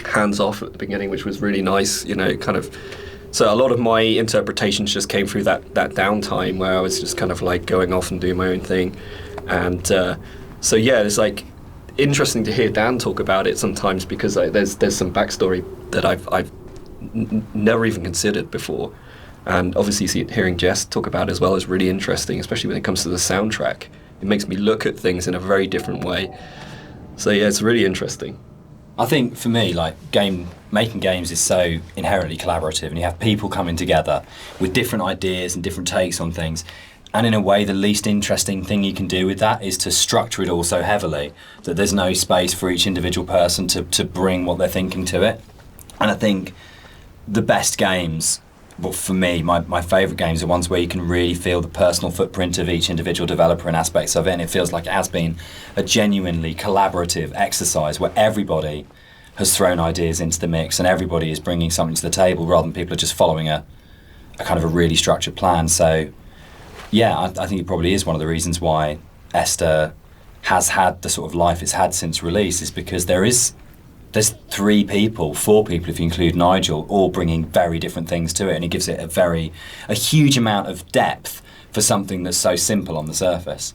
B: hands off at the beginning, which was really nice, kind of. So a lot of my interpretations just came through that downtime where I was just kind of like going off and doing my own thing, and So yeah, it's like interesting to hear Dan talk about it sometimes, because like, there's some backstory that I've never even considered before, and obviously hearing Jess talk about it as well is really interesting, especially when it comes to the soundtrack. It makes me look at things in a very different way. So yeah, it's really interesting.
A: I think for me, like making games is so inherently collaborative, and you have people coming together with different ideas and different takes on things. And in a way, the least interesting thing you can do with that is to structure it all so heavily that there's no space for each individual person to bring what they're thinking to it. And I think the best games, well, for me, my favourite games are ones where you can really feel the personal footprint of each individual developer and aspects of it, and it feels like it has been a genuinely collaborative exercise where everybody has thrown ideas into the mix and everybody is bringing something to the table rather than people are just following a kind of a really structured plan. So yeah, I think it probably is one of the reasons why Esther has had the sort of life it's had since release, is because there's 4 people if you include Nigel, all bringing very different things to it, and it gives it a huge amount of depth for something that's so simple on the surface.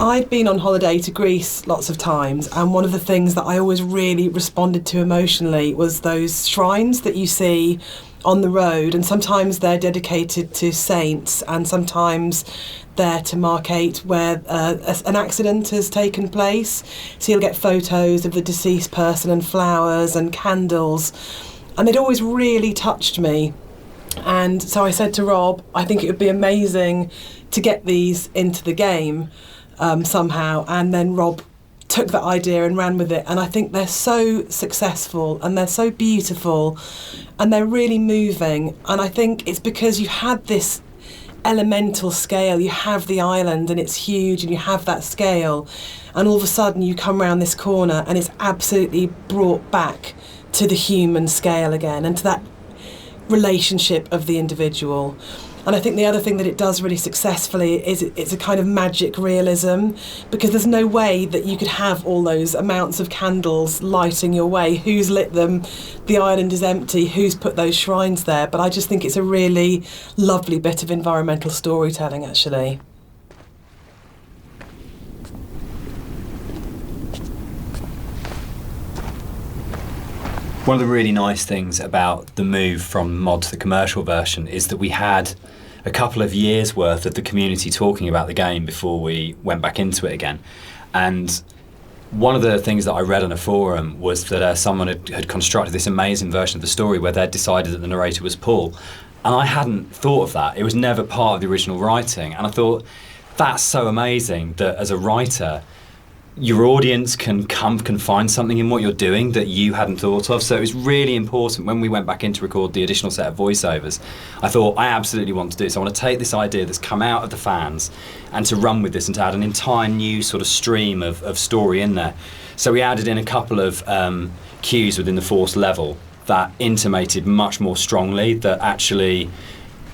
C: I'd been on holiday to Greece lots of times, and one of the things that I always really responded to emotionally was those shrines that you see on the road, and sometimes they're dedicated to saints and sometimes they're to markate where an accident has taken place. So you'll get photos of the deceased person and flowers and candles, and it always really touched me. And so I said to Rob, I think it would be amazing to get these into the game somehow, and then Rob took that idea and ran with it, and I think they're so successful and they're so beautiful and they're really moving, and I think it's because you had this elemental scale, you have the island and it's huge and you have that scale, and all of a sudden you come around this corner and it's absolutely brought back to the human scale again and to that relationship of the individual. And I think the other thing that it does really successfully is it's a kind of magic realism, because there's no way that you could have all those amounts of candles lighting your way. Who's lit them? The island is empty. Who's put those shrines there? But I just think it's a really lovely bit of environmental storytelling, actually.
A: One of the really nice things about the move from mod to the commercial version is that we had a couple of years worth of the community talking about the game before we went back into it again. And one of the things that I read on a forum was that someone had constructed this amazing version of the story where they'd decided that the narrator was Paul. And I hadn't thought of that. It was never part of the original writing. And I thought, that's so amazing that as a writer, your audience can find something in what you're doing that you hadn't thought of. So it was really important when we went back in to record the additional set of voiceovers. I thought, I absolutely want to do this. I want to take this idea that's come out of the fans and to run with this and to add an entire new sort of stream of story in there. So we added in a couple of cues within the force level that intimated much more strongly that actually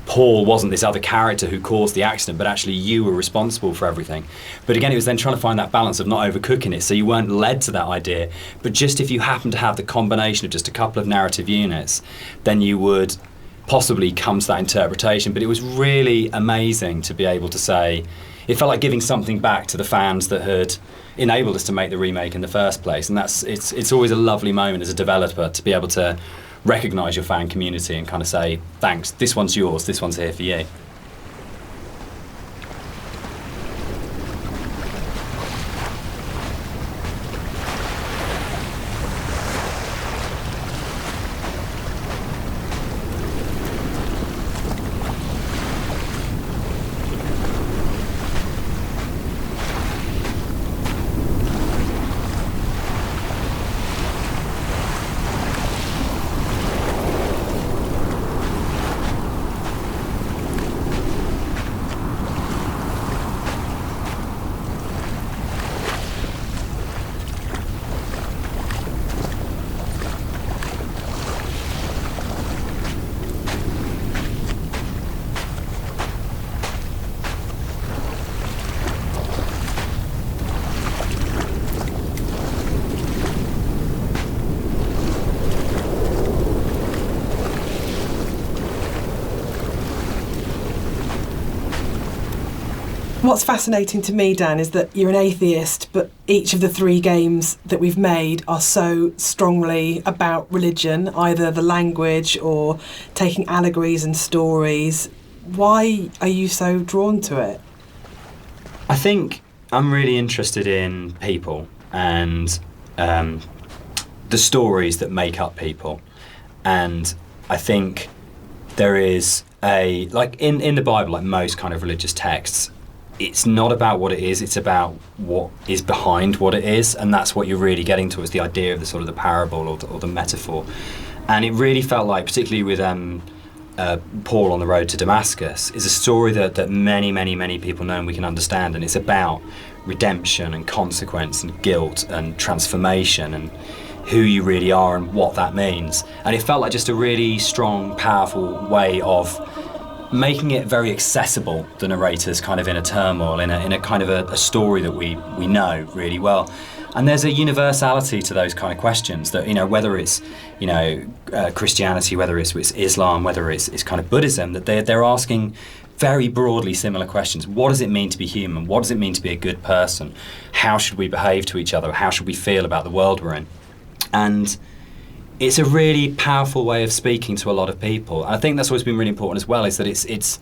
A: Paul wasn't this other character who caused the accident, but actually you were responsible for everything. But again, it was then trying to find that balance of not overcooking it, so you weren't led to that idea, but just if you happen to have the combination of just a couple of narrative units, then you would possibly come to that interpretation. But it was really amazing to be able to say, it felt like giving something back to the fans that had enabled us to make the remake in the first place. And it's always a lovely moment as a developer to be able to recognise your fan community and kind of say, thanks, this one's yours, this one's here for you.
C: What's fascinating to me, Dan, is that you're an atheist, but each of the 3 games that we've made are so strongly about religion, either the language or taking allegories and stories. Why are you so drawn to it?
A: I think I'm really interested in people and the stories that make up people. And I think there is like in the Bible, like most kind of religious texts, it's not about what it is, it's about what is behind what it is, and that's what you're really getting to, is the idea of the sort of the parable or the metaphor. And it really felt like, particularly with Paul on the road to Damascus, is a story that many people know and we can understand, and it's about redemption and consequence and guilt and transformation and who you really are and what that means. And it felt like just a really strong, powerful way of making it very accessible, the narrator's kind of inner turmoil, in a kind of a story that we know really well. And there's a universality to those kind of questions that, whether it's, Christianity, whether it's Islam, whether it's kind of Buddhism, that they're asking very broadly similar questions. What does it mean to be human? What does it mean to be a good person? How should we behave to each other? How should we feel about the world we're in? And it's a really powerful way of speaking to a lot of people. And I think that's always been really important as well, is that it's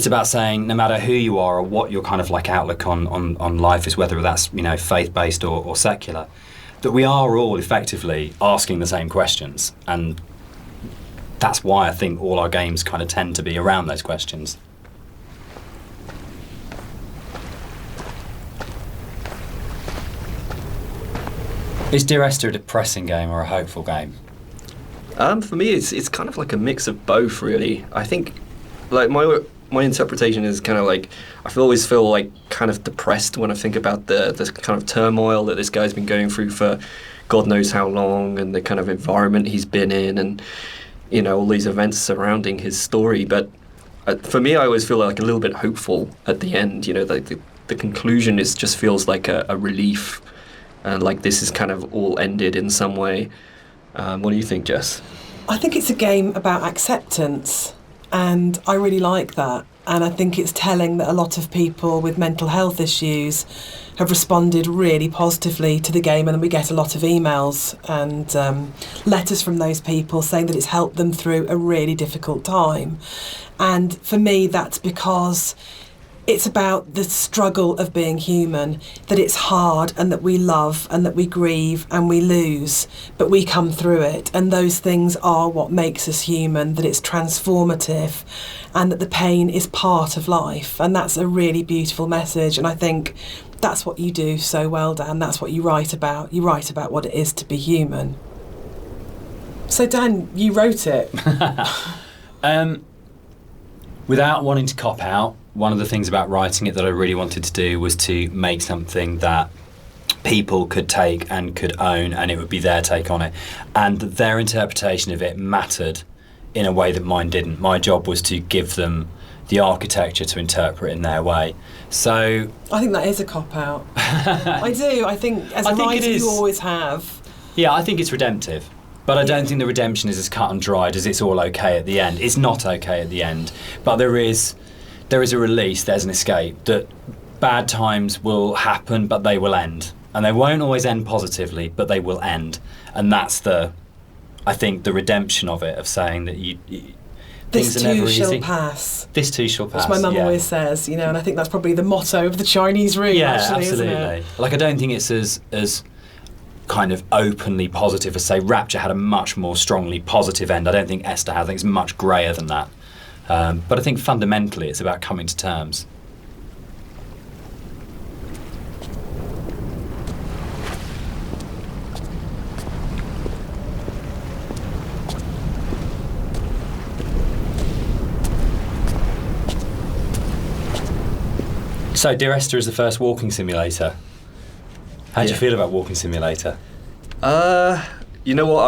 A: about saying, no matter who you are or what your kind of like outlook on life is, whether that's faith-based or secular, that we are all effectively asking the same questions. And that's why I think all our games kind of tend to be around those questions. Is Dear Esther a depressing game or a hopeful game?
B: For me, it's kind of like a mix of both, really. I think, like, my interpretation is kind of like, always feel like kind of depressed when I think about the kind of turmoil that this guy's been going through for God knows how long, and the kind of environment he's been in, and all these events surrounding his story. But for me, I always feel like a little bit hopeful at the end. The conclusion just feels like a relief. And like this is kind of all ended in some way. What do you think, Jess?
C: I think it's a game about acceptance, and I really like that. And I think it's telling that a lot of people with mental health issues have responded really positively to the game, and then we get a lot of emails and letters from those people saying that it's helped them through a really difficult time. And for me, that's because it's about the struggle of being human, that it's hard and that we love and that we grieve and we lose, but we come through it. And those things are what makes us human, that it's transformative and that the pain is part of life. And that's a really beautiful message. And I think that's what you do so well, Dan. That's what you write about. You write about what it is to be human. So, Dan, you wrote it.
A: Without wanting to cop out, one of the things about writing it that I really wanted to do was to make something that people could take and could own, and it would be their take on it, and that their interpretation of it mattered in a way that mine didn't. My job was to give them the architecture to interpret in their way. So
C: I think that is a cop-out. I do. I think as a writer you always have.
A: Yeah, I think it's redemptive. But I don't think the redemption is as cut and dried as it's all okay at the end. It's not okay at the end. But there is a release, there's an escape, that bad times will happen, but they will end. And they won't always end positively, but they will end. And that's I think, the redemption of it, of saying that
C: this
A: things are never easy.
C: This too shall pass.
A: This too shall pass,
C: which my mum always says, and I think that's probably the motto of the Chinese room, actually,
A: absolutely.
C: Isn't it?
A: Like, I don't think it's as kind of openly positive as, say, Rapture had a much more strongly positive end. I don't think Esther has. I think it's much greyer than that. But I think fundamentally it's about coming to terms. So, Dear Esther is the first walking simulator. How do you feel about Walking Simulator?
B: You know what,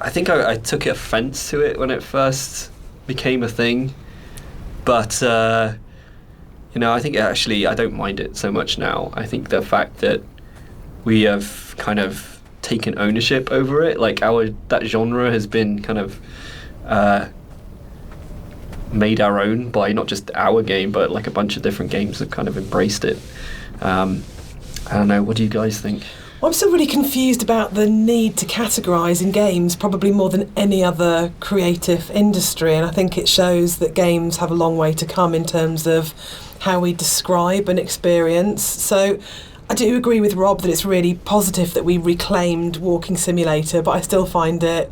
B: I think I took offence to it when it first became a thing, but I think actually I don't mind it so much now. I think the fact that we have kind of taken ownership over it, like that genre has been kind of made our own by not just our game, but like a bunch of different games have kind of embraced it. I don't know, what do you guys think?
C: Well, I'm still really confused about the need to categorise in games, probably more than any other creative industry, and I think it shows that games have a long way to come in terms of how we describe an experience. So I do agree with Rob that it's really positive that we reclaimed Walking Simulator, but I still find it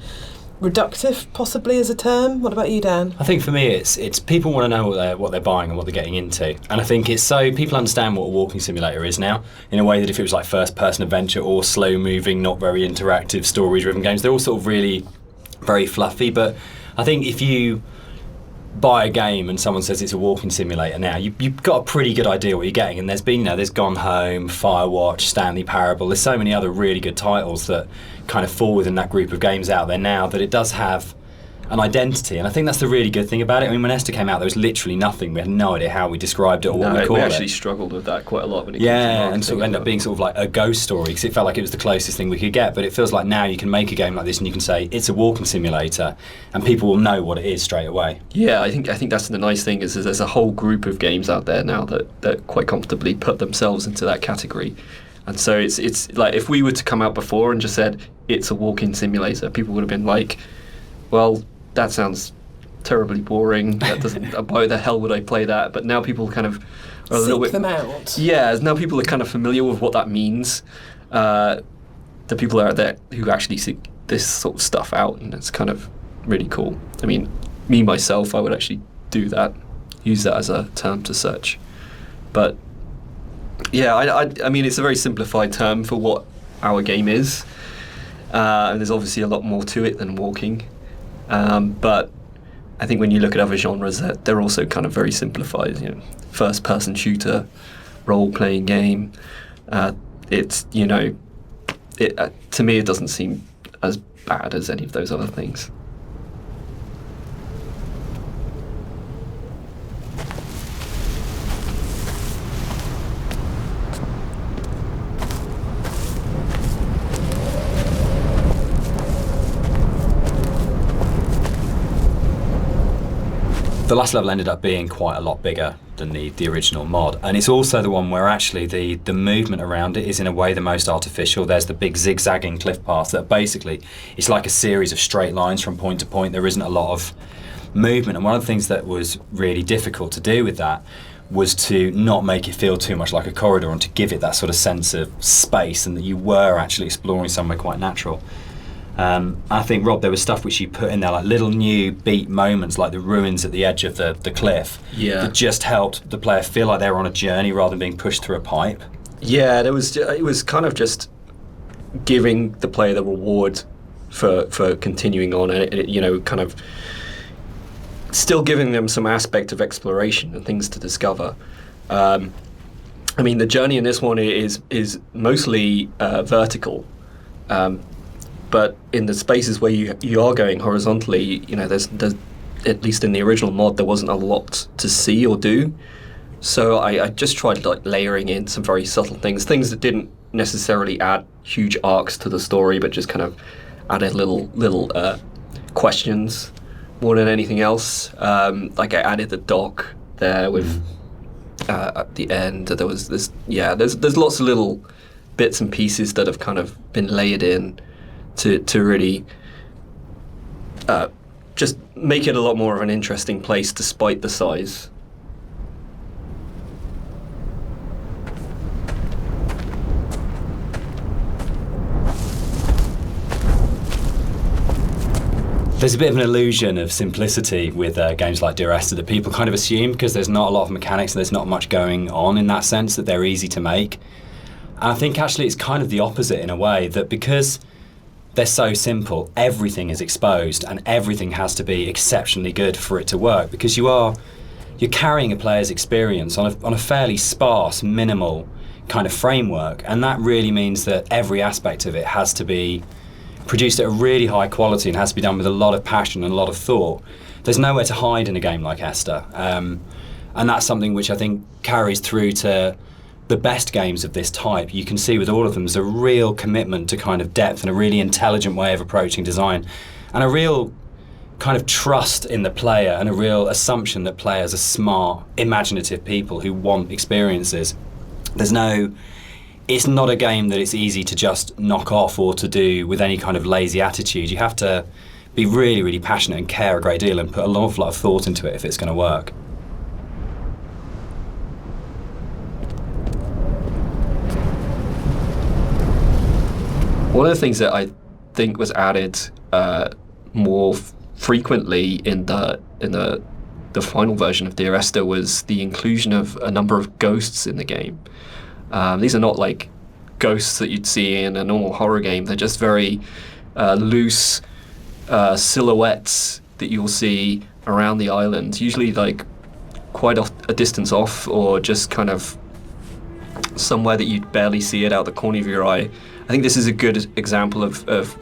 C: reductive, possibly, as a term. What about you, Dan?
A: I think for me, it's people want to know what they're buying and what they're getting into, and I think it's so people understand what a walking simulator is now in a way that if it was like first-person adventure or slow-moving, not very interactive, story-driven games, they're all sort of really very fluffy. But I think if you buy a game and someone says it's a walking simulator now, you've got a pretty good idea what you're getting. And there's been, there's Gone Home, Firewatch, Stanley Parable. There's so many other really good titles that kind of fall within that group of games out there now that it does have an identity, and I think that's the really good thing about it. I mean, when Esther came out, there was literally nothing. We had no idea how we described it or what we called it.
B: We actually struggled with that quite a lot when it came to
A: and sort of ended up being sort of like a ghost story because it felt like it was the closest thing we could get. But it feels like now you can make a game like this and you can say it's a walking simulator, and people will know what it is straight away.
B: Yeah, I think that's the nice thing is there's a whole group of games out there now that quite comfortably put themselves into that category. And so it's like if we were to come out before and just said it's a walking simulator, people would have been like, well, that sounds terribly boring. That doesn't. Why the hell would I play that? But now people kind of are a little bit.
C: Seek them out.
B: Yeah, now people are kind of familiar with what that means. The people out there who actually seek this sort of stuff out, and it's kind of really cool. I mean, me myself, I would actually do that, use that as a term to search. But yeah, I mean, it's a very simplified term for what our game is, and there's obviously a lot more to it than walking. But I think when you look at other genres, they're also kind of very simplified. You know, first-person shooter, role-playing game. It's to me it doesn't seem as bad as any of those other things.
A: The last level ended up being quite a lot bigger than the original mod, and it's also the one where actually the movement around it is in a way the most artificial. There's the big zigzagging cliff paths that basically it's like a series of straight lines from point to point. There isn't a lot of movement, and one of the things that was really difficult to do with that was to not make it feel too much like a corridor and to give it that sort of sense of space and that you were actually exploring somewhere quite natural. I think, Rob, there was stuff which you put in there, like little new beat moments, like the ruins at the edge of the cliff, that just helped the player feel like they were on a journey rather than being pushed through a pipe.
B: Yeah, it was kind of just giving the player the reward for continuing on, and kind of still giving them some aspect of exploration and things to discover. I mean, the journey in this one is mostly vertical. But in the spaces where you are going horizontally, there's at least in the original mod there wasn't a lot to see or do. So I just tried like layering in some very subtle things that didn't necessarily add huge arcs to the story, but just kind of added little questions more than anything else. Like I added the dock there with at the end. There was this. Yeah, there's lots of little bits and pieces that have kind of been layered in to really just make it a lot more of an interesting place despite the size.
A: There's a bit of an illusion of simplicity with games like Dear Esther that people kind of assume because there's not a lot of mechanics and there's not much going on in that sense that they're easy to make. And I think actually it's kind of the opposite in a way, that because they're so simple, everything is exposed and everything has to be exceptionally good for it to work, because you're carrying a player's experience on a fairly sparse, minimal kind of framework, and that really means that every aspect of it has to be produced at a really high quality and has to be done with a lot of passion and a lot of thought. There's nowhere to hide in a game like Esther, and that's something which I think carries through to the best games of this type. You can see with all of them there's a real commitment to kind of depth and a really intelligent way of approaching design, and a real kind of trust in the player and a real assumption that players are smart, imaginative people who want experiences. It's not a game that it's easy to just knock off or to do with any kind of lazy attitude. You have to be really, really passionate and care a great deal and put an awful lot of thought into it if it's going to work.
B: One of the things that I think was added more frequently in the final version of Dear Esther was the inclusion of a number of ghosts in the game. These are not like ghosts that you'd see in a normal horror game. They're just very loose silhouettes that you'll see around the island, usually like quite a distance off or just kind of somewhere that you'd barely see it out the corner of your eye. I think this is a good example of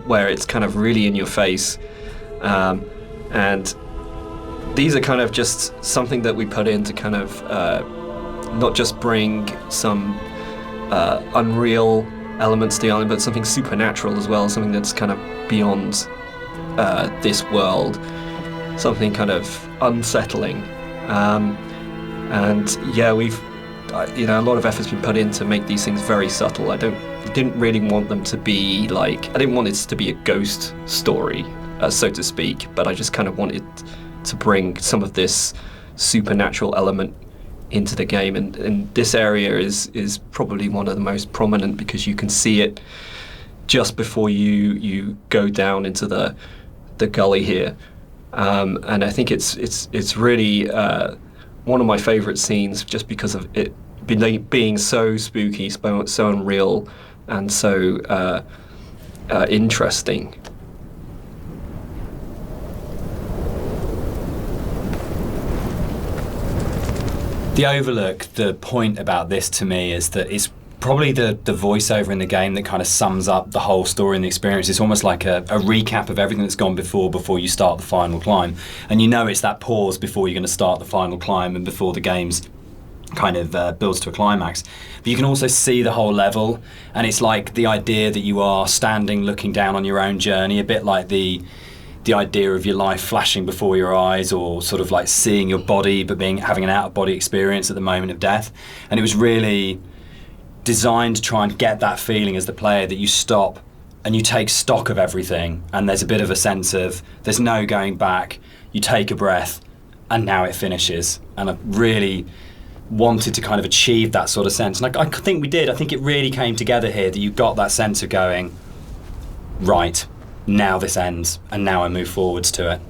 B: where it's kind of really in your face. And these are kind of just something that we put in to kind of not just bring some unreal elements to the island, but something supernatural as well, something that's kind of beyond this world, something kind of unsettling. And yeah, a lot of effort's been put in to make these things very subtle. I didn't really want them to be like, I didn't want this to be a ghost story, so to speak, but I just kind of wanted to bring some of this supernatural element into the game, and this area is probably one of the most prominent because you can see it just before you go down into the gully here, and I think it's really one of my favorite scenes just because of it being so spooky, so unreal, and so interesting.
A: The Overlook, the point about this to me is that it's probably the voiceover in the game that kind of sums up the whole story and the experience. It's almost like a recap of everything that's gone before you start the final climb. And you know it's that pause before you're going to start the final climb and before the game's kind of builds to a climax. But you can also see the whole level, and it's like the idea that you are standing looking down on your own journey, a bit like the idea of your life flashing before your eyes, or sort of like seeing your body but having an out-of-body experience at the moment of death. And it was really designed to try and get that feeling as the player that you stop and you take stock of everything, and there's a bit of a sense of there's no going back. You take a breath and now it finishes. And I really wanted to kind of achieve that sort of sense, and I think we did. I think it really came together here that you got that sense of going, right, now this ends, and now I move forwards to it.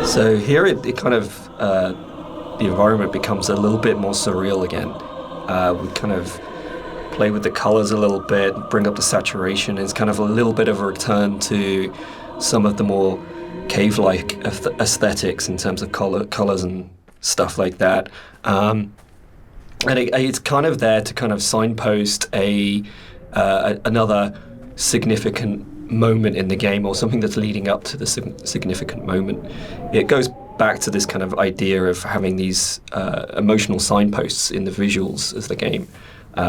B: So here it kind of, the environment becomes a little bit more surreal again. We kind of play with the colors a little bit, bring up the saturation. It's kind of a little bit of a return to some of the more cave-like aesthetics in terms of colors and stuff like that. And it's kind of there to kind of signpost another significant moment in the game, or something that's leading up to the significant moment. It goes back to this kind of idea of having these emotional signposts in the visuals of the game,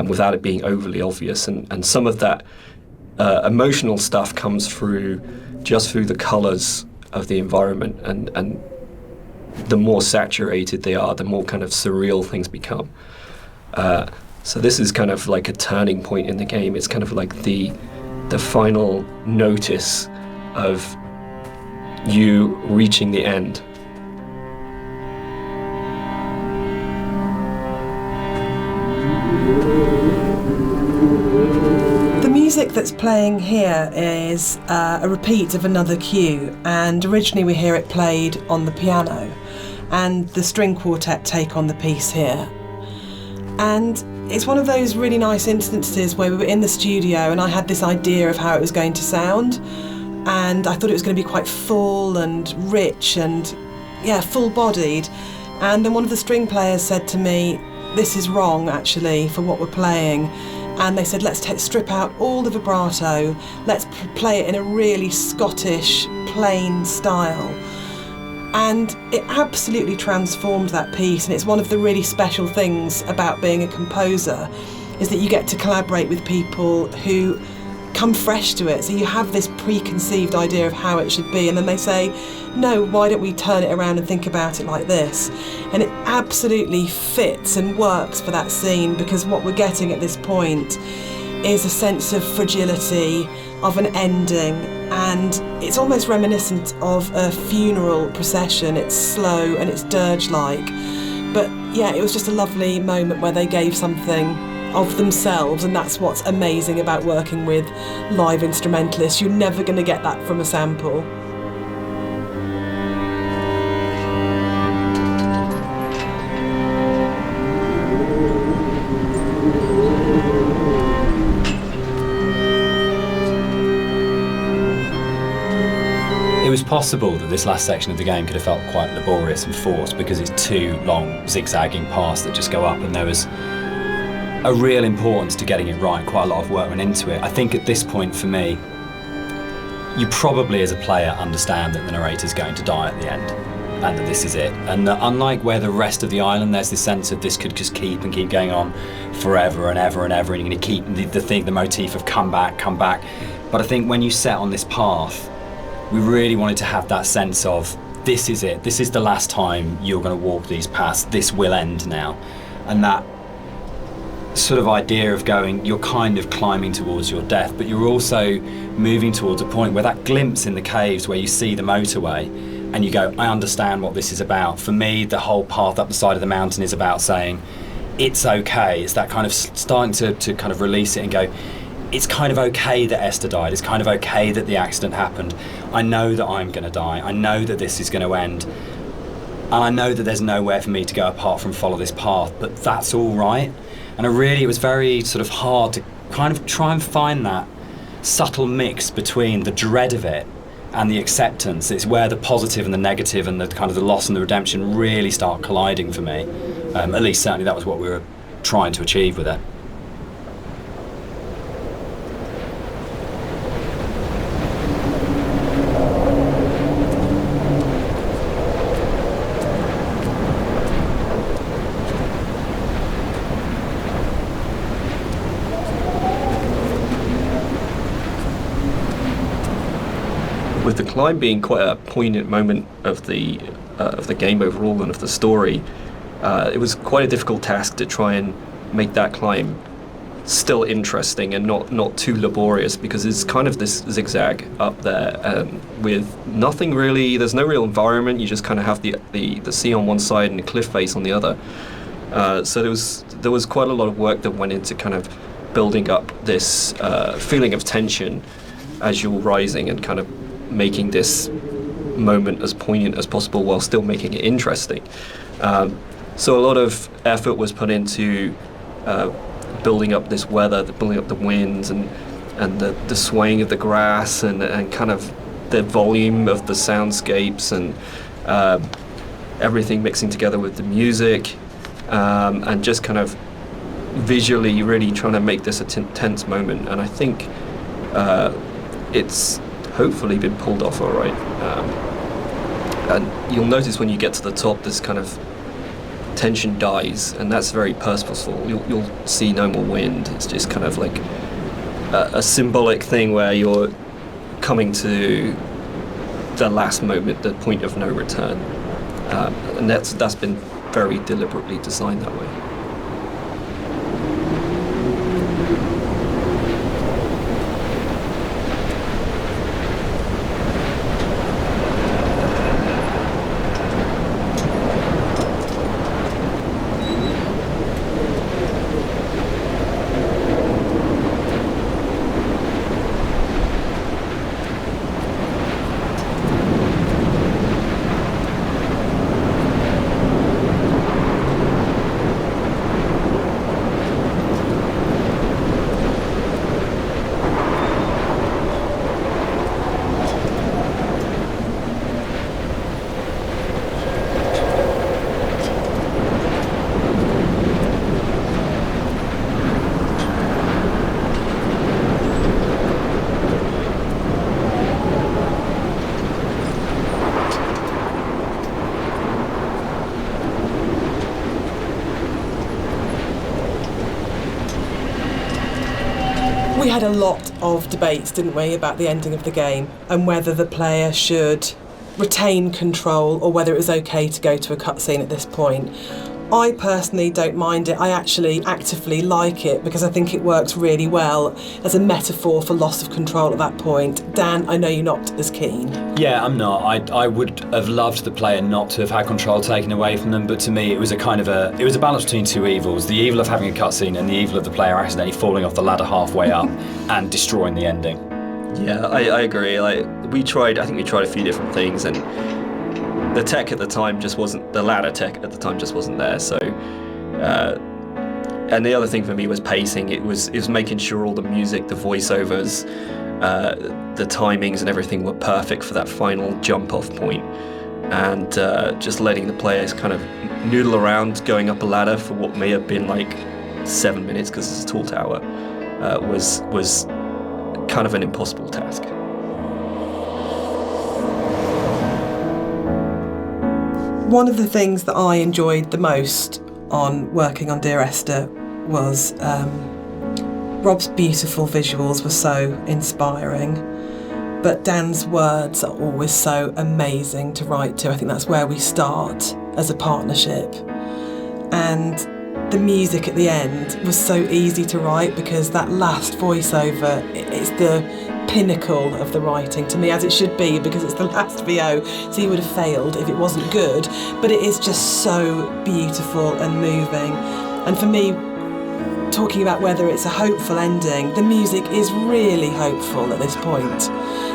B: without it being overly obvious. And some of that emotional stuff comes through the colors of the environment, and the more saturated they are, the more kind of surreal things become. So this is kind of like a turning point in the game. It's kind of like the final notice of you reaching the end.
C: The music that's playing here is a repeat of another cue, and originally we hear it played on the piano, and the string quartet take on the piece here. And it's one of those really nice instances where we were in the studio and I had this idea of how it was going to sound, and I thought it was going to be quite full and rich and, yeah, full-bodied. And then one of the string players said to me, this is wrong, actually, for what we're playing. And they said, let's strip out all the vibrato, let's play it in a really Scottish, plain style. And it absolutely transformed that piece, and it's one of the really special things about being a composer, is that you get to collaborate with people who come fresh to it. So you have this preconceived idea of how it should be, and then they say, no, why don't we turn it around and think about it like this? And it absolutely fits and works for that scene, because what we're getting at this point is a sense of fragility, of an ending, and it's almost reminiscent of a funeral procession. It's slow and it's dirge-like. But yeah, it was just a lovely moment where they gave something of themselves, and that's what's amazing about working with live instrumentalists. You're never going to get that from a sample.
A: It was possible that this last section of the game could have felt quite laborious and forced because it's two long zigzagging paths that just go up, and there was a real importance to getting it right. Quite a lot of work went into it. I think at this point for me, you probably as a player understand that the narrator's going to die at the end and that this is it. And that unlike where the rest of the island, there's this sense of this could just keep going on forever and ever and ever, and you're going to keep the motif of come back. But I think when you set on this path, we really wanted to have that sense of this is it. This is the last time you're going to walk these paths. This will end now. And that sort of idea of going, you're kind of climbing towards your death, but you're also moving towards a point where that glimpse in the caves where you see the motorway and you go, I understand what this is about. For me, the whole path up the side of the mountain is about saying, it's okay. It's that kind of starting to kind of release it and go, it's kind of okay that Esther died. It's kind of okay that the accident happened. I know that I'm going to die. I know that this is going to end. And I know that there's nowhere for me to go apart from follow this path, but that's all right. And it was very sort of hard to kind of try and find that subtle mix between the dread of it and the acceptance. It's where the positive and the negative and the kind of the loss and the redemption really start colliding for me. At least certainly that was what we were trying to achieve with it.
B: With the climb being quite a poignant moment of the game overall and of the story, it was quite a difficult task to try and make that climb still interesting and not too laborious, because it's kind of this zigzag up there with nothing really. There's no real environment. You just kind of have the sea on one side and the cliff face on the other. So there was quite a lot of work that went into kind of building up this feeling of tension as you're rising and kind of making this moment as poignant as possible while still making it interesting. So a lot of effort was put into building up this weather, building up the winds and the swaying of the grass and kind of the volume of the soundscapes and everything mixing together with the music, and just kind of visually really trying to make this a tense moment. And I think it's hopefully been pulled off all right. And you'll notice when you get to the top, this kind of tension dies, and that's very purposeful. You'll see no more wind. It's just kind of like a symbolic thing where you're coming to the last moment, the point of no return. And that's been very deliberately designed that way.
C: We had a lot of debates, didn't we, about the ending of the game and whether the player should retain control or whether it was okay to go to a cutscene at this point. I personally don't mind it. I actually actively like it because I think it works really well as a metaphor for loss of control at that point. Dan, I know you're not as keen.
A: Yeah, I'm not. I would have loved the player not to have had control taken away from them, but to me it was a balance between two evils. The evil of having a cutscene and the evil of the player accidentally falling off the ladder halfway up and destroying the ending.
B: Yeah, I agree. I think we tried a few different things, and the tech at the time just wasn't, the ladder tech at the time just wasn't there. So, and the other thing for me was pacing. It was making sure all the music, the voiceovers, the timings and everything were perfect for that final jump off point. And just letting the players kind of noodle around going up a ladder for what may have been like 7 minutes because it's a tall tower was kind of an impossible task.
C: One of the things that I enjoyed the most on working on Dear Esther was Rob's beautiful visuals were so inspiring, but Dan's words are always so amazing to write to. I think that's where we start as a partnership. And the music at the end was so easy to write because that last voiceover, it's the pinnacle of the writing to me, as it should be, because it's the last VO, so you would have failed if it wasn't good, but it is just so beautiful and moving. And for me, talking about whether it's a hopeful ending, the music is really hopeful at this point,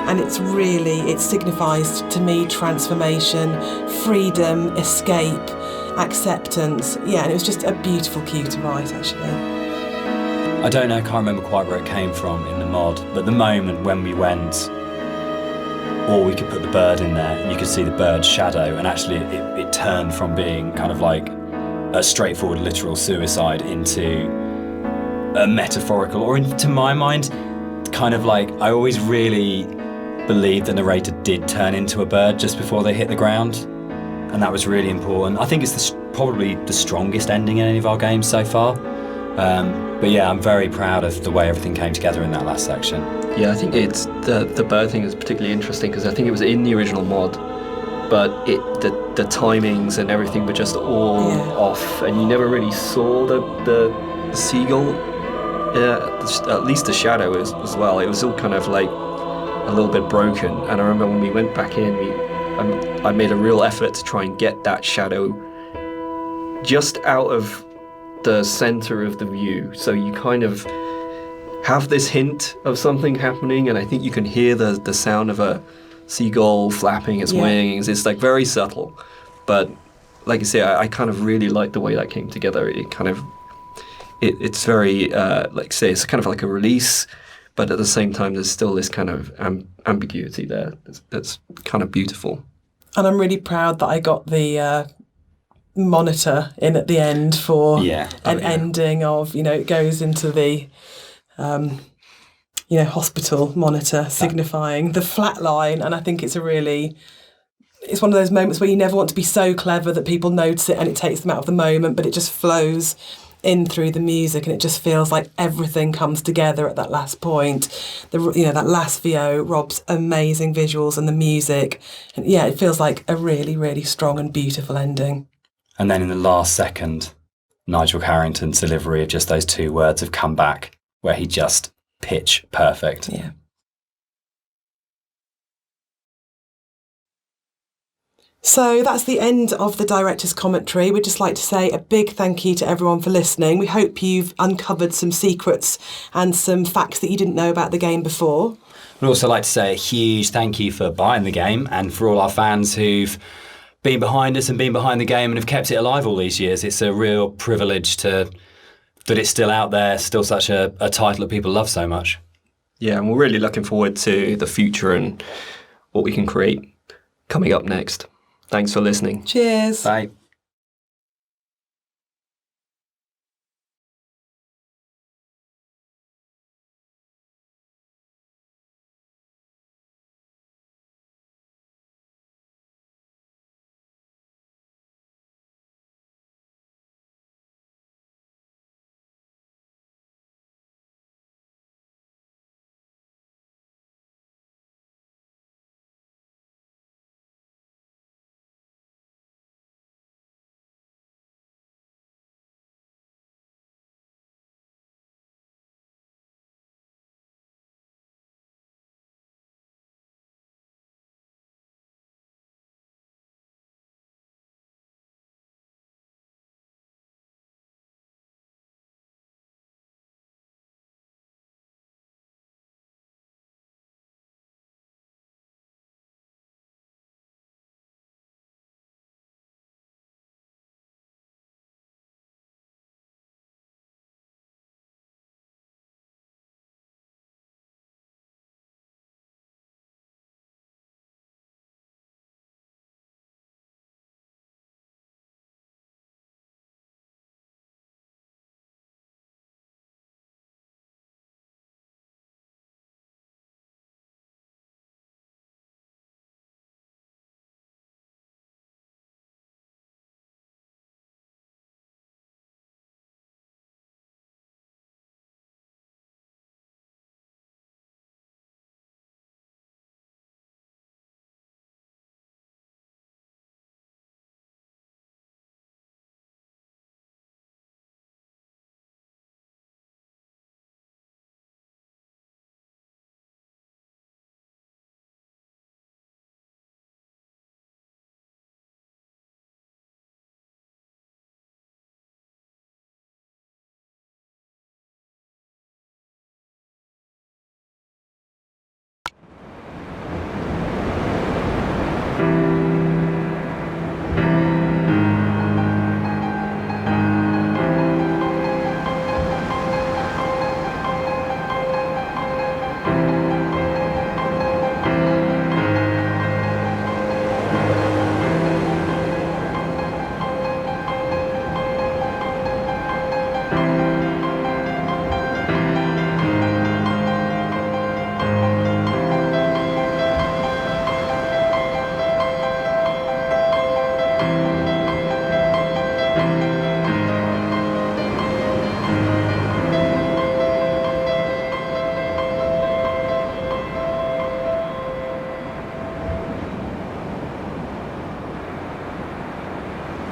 C: and it signifies to me transformation, freedom, escape, acceptance. Yeah, and it was just a beautiful cue to write, actually.
A: I don't know, I can't remember quite where it came from in the mod, but the moment when we went, or we could put the bird in there and you could see the bird's shadow, and actually it turned from being kind of like a straightforward literal suicide into a metaphorical, or to my mind, kind of like, I always really believed the narrator did turn into a bird just before they hit the ground, and that was really important. I think it's probably the strongest ending in any of our games so far. But yeah, I'm very proud of the way everything came together in that last section.
B: Yeah, I think it's the bird thing is particularly interesting because I think it was in the original mod, but the timings and everything were just all off, and you never really saw the seagull. Yeah, at least the shadow as well. It was all kind of like a little bit broken. And I remember when we went back in, I made a real effort to try and get that shadow just out of the center of the view, so you kind of have this hint of something happening, and I think you can hear the sound of a seagull flapping its wings. It's like very subtle, but like I say, I kind of really like the way that came together. It kind of it's very like say it's kind of like a release, but at the same time there's still this kind of ambiguity there that's kind of beautiful.
C: And I'm really proud that I got the monitor in at the end for an ending of, it goes into the hospital monitor signifying the flat line, and I think it's one of those moments where you never want to be so clever that people notice it and it takes them out of the moment, but it just flows in through the music, and it just feels like everything comes together at that last point. That last VO, Rob's amazing visuals and the music, and it feels like a really, really strong and beautiful ending.
A: And then in the last second, Nigel Carrington's delivery of just those two words have come back, where he just pitch perfect.
C: Yeah. So that's the end of the director's commentary. We'd just like to say a big thank you to everyone for listening. We hope you've uncovered some secrets and some facts that you didn't know about the game before.
A: We'd also like to say a huge thank you for buying the game, and for all our fans who've been behind us and been behind the game and have kept it alive all these years. It's a real privilege that it's still out there, still such a title that people love so much.
B: Yeah, and we're really looking forward to the future and what we can create coming up next. Thanks for listening.
C: Cheers.
A: Bye.